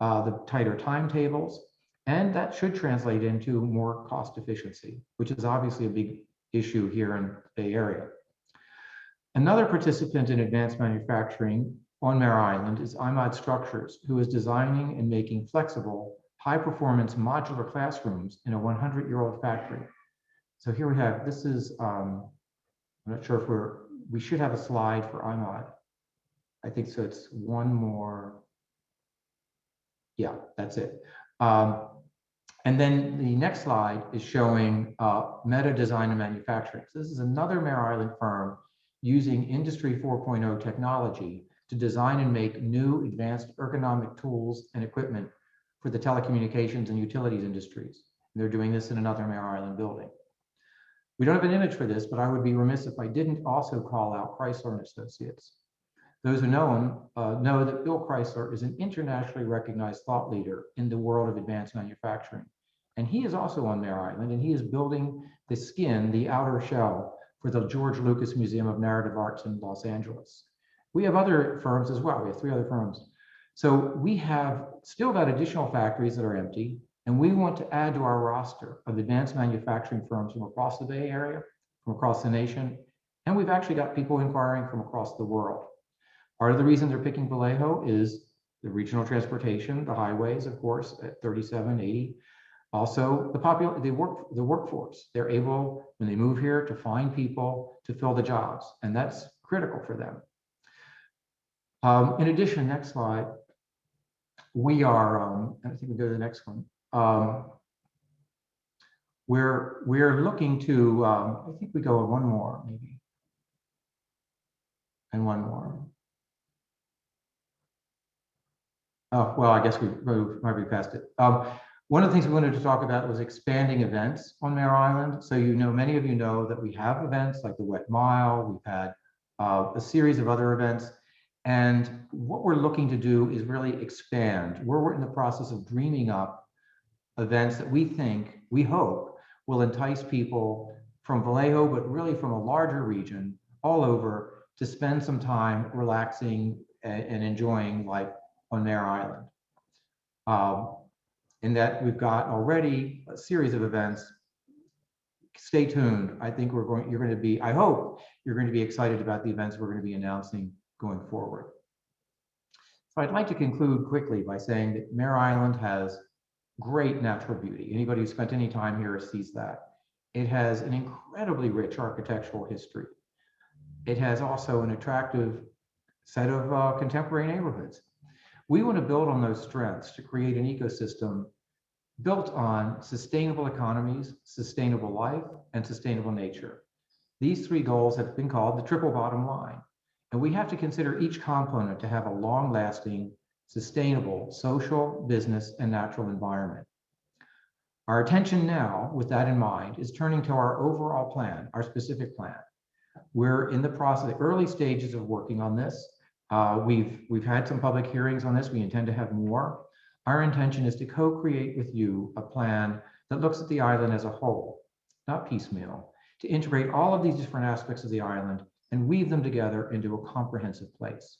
the tighter timetables, and that should translate into more cost efficiency, which is obviously a big issue here in the Bay Area. Another participant in advanced manufacturing on Mare Island is IMOD Structures, who is designing and making flexible, high-performance modular classrooms in a 100-year-old factory. So here we have, this is, I'm not sure if we should have a slide for IMOD. I think so, it's one more. Yeah, that's it. And then the next slide is showing Meta Design and Manufacturing. So this is another Mare Island firm using Industry 4.0 technology to design and make new advanced ergonomic tools and equipment for the telecommunications and utilities industries. And they're doing this in another Mare Island building. We don't have an image for this, but I would be remiss if I didn't also call out Chrysler and Associates. Those who know him know that Bill Chrysler is an internationally recognized thought leader in the world of advanced manufacturing. And he is also on Mare Island, and he is building the skin, the outer shell, for the George Lucas Museum of Narrative Arts in Los Angeles. We have other firms as well. We have 3 other firms. So we have still got additional factories that are empty, and we want to add to our roster of advanced manufacturing firms from across the Bay Area, from across the nation, and we've actually got people inquiring from across the world. Part of the reason they're picking Vallejo is the regional transportation, the highways, of course, at 37, 80. Also, the workforce. They're able, when they move here, to find people to fill the jobs, and that's critical for them. In addition, next slide, we are, I think we go to the next one. We're looking to, I think we go one more, maybe, and one more. Oh, well, I guess we might be past it. One of the things we wanted to talk about was expanding events on Mare Island. So many of you know that we have events like the Wet Mile. We've had a series of other events. And what we're looking to do is really expand. We're in the process of dreaming up events that we hope will entice people from Vallejo, but really from a larger region all over to spend some time relaxing and enjoying life on Mare Island. In that we've got already a series of events stay tuned. I think you're going to be, I hope you're going to be excited about the events we're going to be announcing going forward. So I'd like to conclude quickly by saying that Mare Island has great natural beauty. Anybody who spent any time here sees that. It has an incredibly rich architectural history. It has also an attractive set of contemporary neighborhoods. We want to build on those strengths to create an ecosystem built on sustainable economies, sustainable life, and sustainable nature. These three goals have been called the triple bottom line. And we have to consider each component to have a long-lasting, sustainable social, business, and natural environment. Our attention now, with that in mind, is turning to our overall plan, our specific plan. We're in the process, early stages of working on this. We've had some public hearings on this. We intend to have more. Our intention is to co-create with you a plan that looks at the island as a whole, not piecemeal, to integrate all of these different aspects of the island and weave them together into a comprehensive place.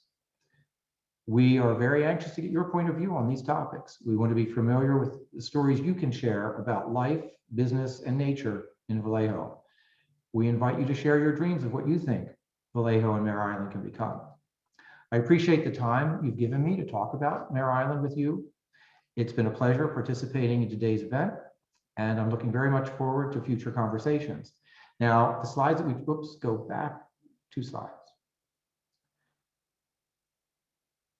We are very anxious to get your point of view on these topics. We want to be familiar with the stories you can share about life, business, and nature in Vallejo. We invite you to share your dreams of what you think Vallejo and Mare Island can become. I appreciate the time you've given me to talk about Mare Island with you. It's been a pleasure participating in today's event, and I'm looking very much forward to future conversations. Now, the slides that go back 2 slides.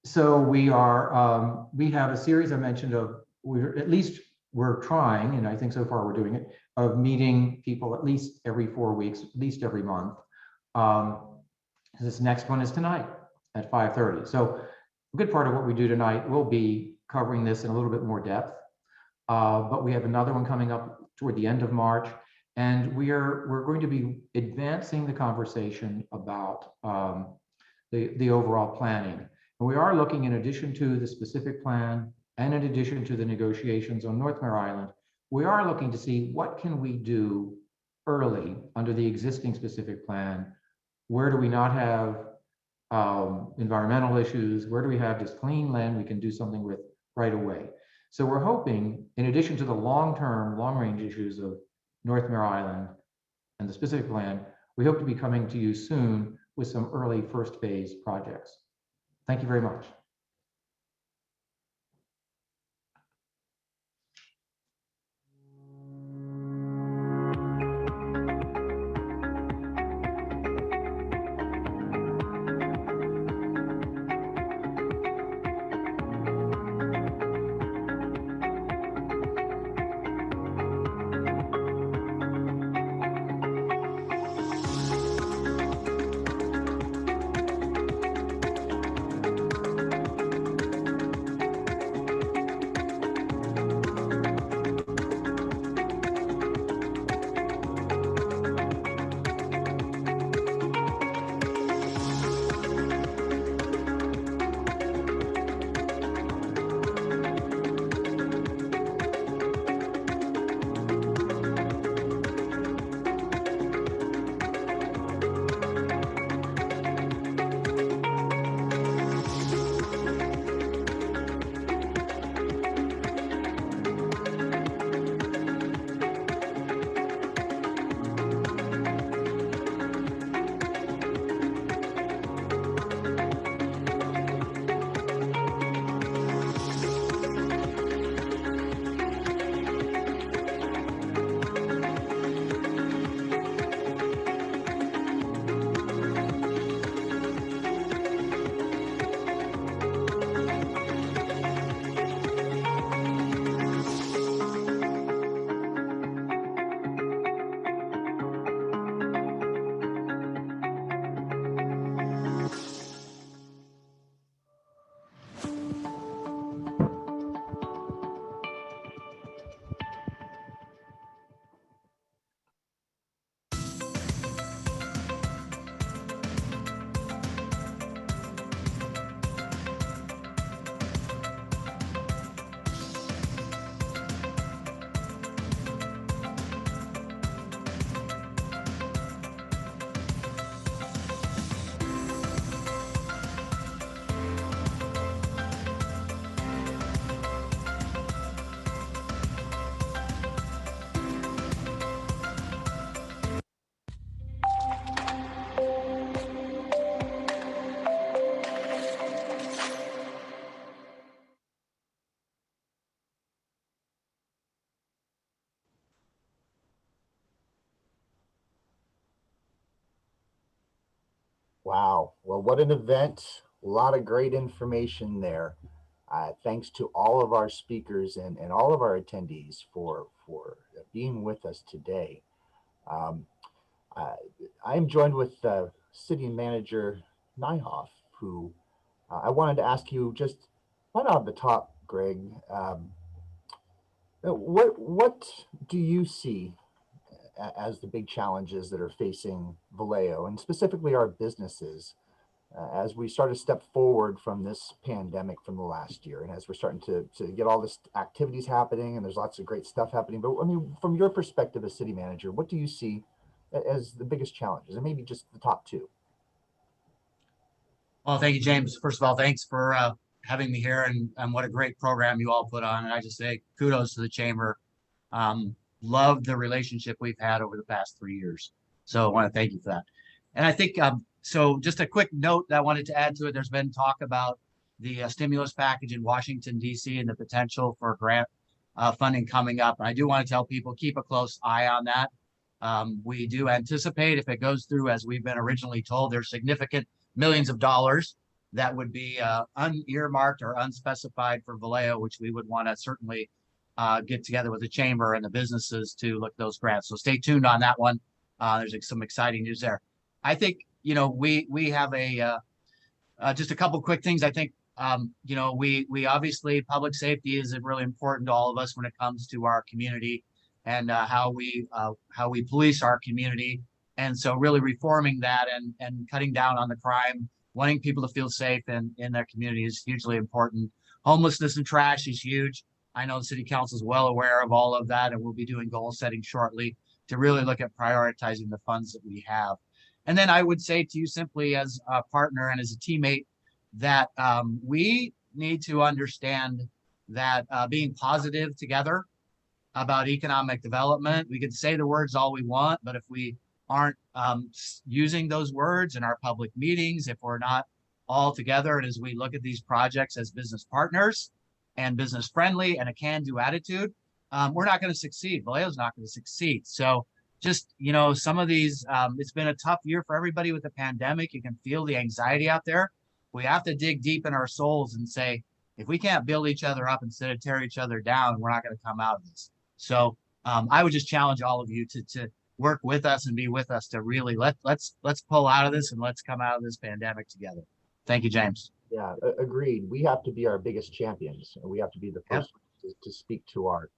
So we have a series I mentioned of, we're trying, and I think so far we're doing it, of meeting people at least every 4 weeks, at least every month. This next one is tonight at 5:30. So a good part of what we do tonight will be covering this in a little bit more depth. But we have another one coming up toward the end of March. And we're going to be advancing the conversation about the overall planning. And we are looking, in addition to the specific plan and in addition to the negotiations on North Mare Island, we are looking to see what can we do early under the existing specific plan. Where do we not have environmental issues? Where do we have just clean land we can do something with right away? So we're hoping, in addition to the long-term, long-range issues of North Mare Island and the specific plan, we hope to be coming to you soon with some early first phase projects. Thank you very much. Wow. Well, what an event. A lot of great information there. Thanks to all of our speakers and all of our attendees for being with us today. I am joined with City Manager Nyhoff, who I wanted to ask you just right off the top, Greg, what do you see as the big challenges that are facing Vallejo and specifically our businesses as we start to step forward from this pandemic from the last year, and as we're starting to get all this activities happening and there's lots of great stuff happening? But I mean, from your perspective as city manager, what do you see as the biggest challenges, and maybe just the top two? Well, thank you, James. First of all, thanks for having me here, and what a great program you all put on. And I just say kudos to the chamber. Love the relationship we've had over the past 3 years. So I want to thank you for that. And I think, so just a quick note that I wanted to add to it. There's been talk about the stimulus package in Washington, D.C. and the potential for grant funding coming up. And I do want to tell people, keep a close eye on that. We do anticipate, if it goes through as we've been originally told, there's significant millions of dollars that would be unearmarked or unspecified for Vallejo, which we would want to certainly get together with the chamber and the businesses to look at those grants. So stay tuned on that one. There's some exciting news there. I think, you know, we have just a couple quick things. I think, you know, we obviously, public safety is really important to all of us when it comes to our community and how we police our community. And so really reforming that and cutting down on the crime, wanting people to feel safe in their community is hugely important. Homelessness and trash is huge. I know the city council is well aware of all of that, and we'll be doing goal setting shortly to really look at prioritizing the funds that we have. And then I would say to you simply as a partner and as a teammate that we need to understand that being positive together about economic development, we can say the words all we want, but if we aren't using those words in our public meetings, if we're not all together, and as we look at these projects as business partners and business friendly and a can-do attitude, we're not going to succeed. Vallejo's not going to succeed. So just, you know, some of these, it's been a tough year for everybody with the pandemic. You can feel the anxiety out there. We have to dig deep in our souls and say, if we can't build each other up instead of tear each other down, we're not going to come out of this. So I would just challenge all of you to work with us and be with us to really let's pull out of this and let's come out of this pandemic together. Thank you, James. Yeah, agreed. We have to be our biggest champions. We have to be the first to speak to our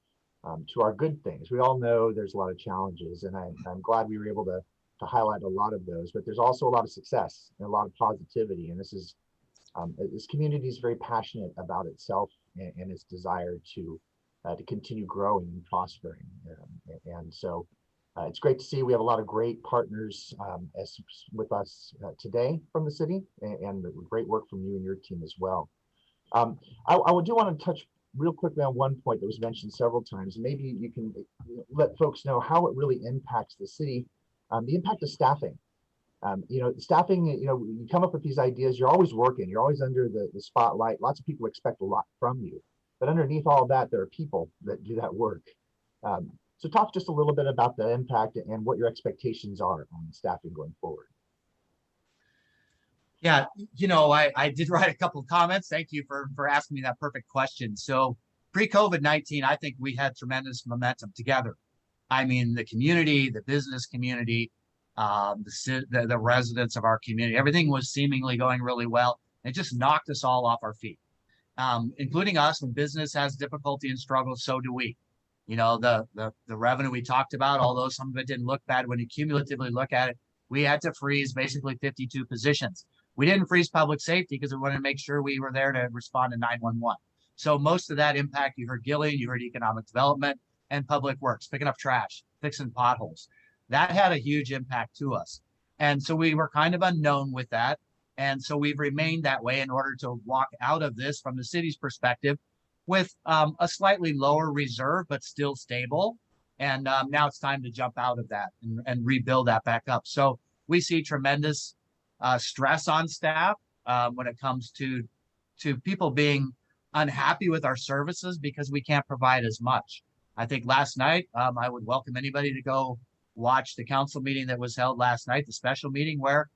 good things. We all know there's a lot of challenges, and I'm glad we were able to highlight a lot of those. But there's also a lot of success and a lot of positivity. And this community is very passionate about itself and its desire to continue growing and prospering. And so it's great to see we have a lot of great partners with us today from the city, and great work from you and your team as well. I do want to touch real quickly on one point that was mentioned several times. Maybe you can let folks know how it really impacts the city, the impact of staffing. You know, staffing, you know, you come up with these ideas, you're always working, you're always under the spotlight. Lots of people expect a lot from you, but underneath all of that, there are people that do that work. So talk just a little bit about the impact and what your expectations are on staffing going forward. Yeah, you know, I did write a couple of comments. Thank you for asking me that perfect question. So pre-COVID-19, I think we had tremendous momentum together. I mean, the community, the business community, the residents of our community, everything was seemingly going really well. It just knocked us all off our feet, including us. When business has difficulty and struggles, so do we. You know, the revenue we talked about, although some of it didn't look bad when you cumulatively look at it, we had to freeze basically 52 positions. We didn't freeze public safety because we wanted to make sure we were there to respond to 911. So most of that impact, you heard Gillian, you heard economic development and public works, picking up trash, fixing potholes. That had a huge impact to us. And so we were kind of unknown with that. And so we've remained that way in order to walk out of this from the city's perspective with a slightly lower reserve, but still stable. And now it's time to jump out of that and rebuild that back up. So we see tremendous stress on staff when it comes to people being unhappy with our services because we can't provide as much. I think last night, I would welcome anybody to go watch the council meeting that was held last night, the special meeting where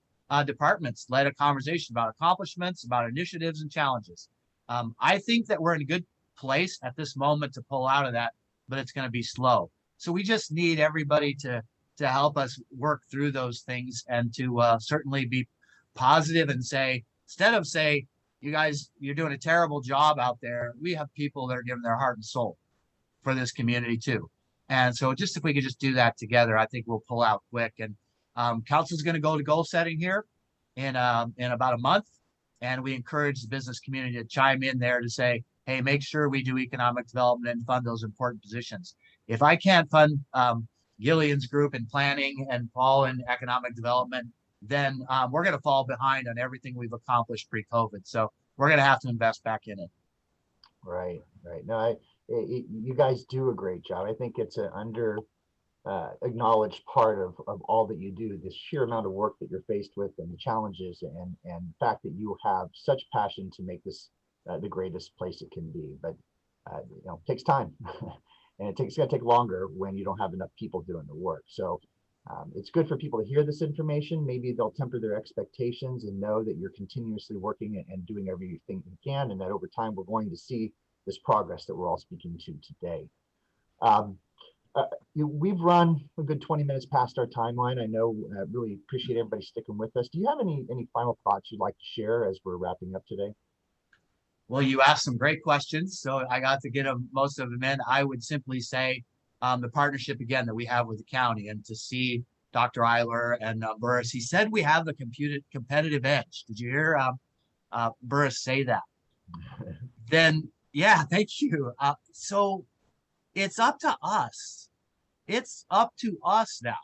departments led a conversation about accomplishments, about initiatives and challenges. I think that we're in a good place at this moment to pull out of that, but it's going to be slow. So we just need everybody to help us work through those things and to certainly be positive and say, instead of say, you guys, you're doing a terrible job out there, we have people that are giving their heart and soul for this community too. And so just if we could just do that together, I think we'll pull out quick. And council's going to go to goal setting here in about a month. And we encourage the business community to chime in there to say, hey, make sure we do economic development and fund those important positions. If I can't fund Gillian's group in planning and Paul in economic development, then we're going to fall behind on everything we've accomplished pre-COVID. So we're going to have to invest back in it. Right. No, you guys do a great job. I think it's an under acknowledged part of all that you do, this sheer amount of work that you're faced with and the challenges and the fact that you have such passion to make this the greatest place it can be. But you know, it takes time and it's going to take longer when you don't have enough people doing the work. So it's good for people to hear this information. Maybe they'll temper their expectations and know that you're continuously working and doing everything you can, and that over time we're going to see this progress that we're all speaking to today. We've run a good 20 minutes past our timeline. I know, really appreciate everybody sticking with us. Do you have any final thoughts you'd like to share as we're wrapping up today? Well, you asked some great questions, so I got to get most of them in. I would simply say the partnership again that we have with the county, and to see Dr. Eyler and Burris, he said we have the competitive edge. Did you hear Burris say that? Then, yeah, thank you. So it's up to us. It's up to us now.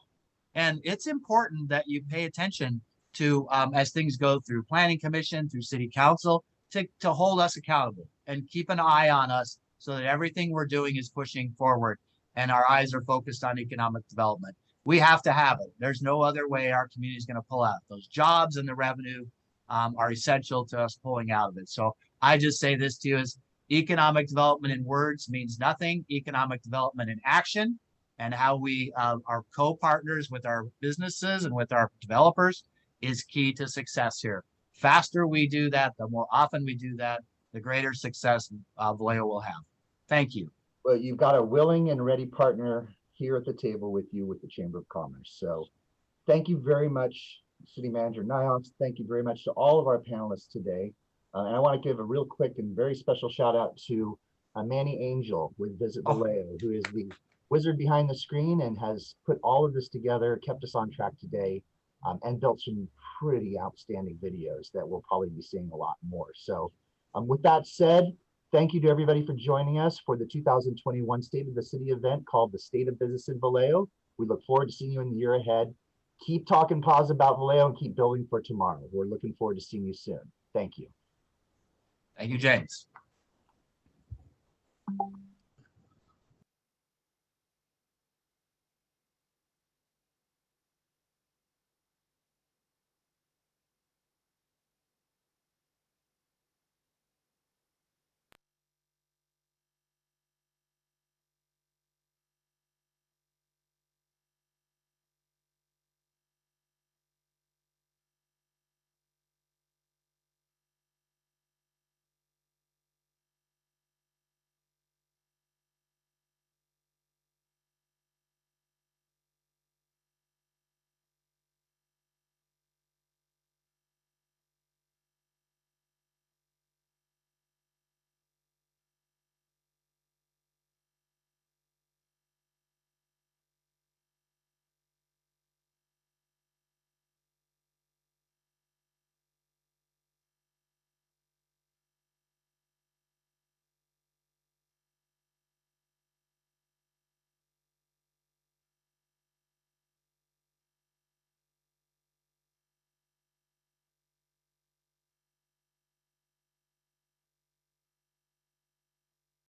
And it's important that you pay attention to, as things go through planning commission, through city council, to hold us accountable and keep an eye on us so that everything we're doing is pushing forward and our eyes are focused on economic development. We have to have it. There's no other way our community is going to pull out. Those jobs and the revenue are essential to us pulling out of it. So I just say this to you is economic development in words means nothing. Economic development in action and how we are co-partners with our businesses and with our developers is key to success here. Faster we do that, the more often we do that, the greater success Vallejo will have. Thank you. Well, you've got a willing and ready partner here at the table with you with the Chamber of Commerce. So thank you very much, City Manager Nyhoff. Thank you very much to all of our panelists today. And I want to give a real quick and very special shout out to Manny Angel with Visit Vallejo, who is the wizard behind the screen and has put all of this together, kept us on track today, and built some pretty outstanding videos that we'll probably be seeing a lot more. So with that said, thank you to everybody for joining us for the 2021 State of the City event called the State of Business in Vallejo. We look forward to seeing you in the year ahead. Keep talking positive about Vallejo and keep building for tomorrow. We're looking forward to seeing you soon. Thank you. Thank you, James.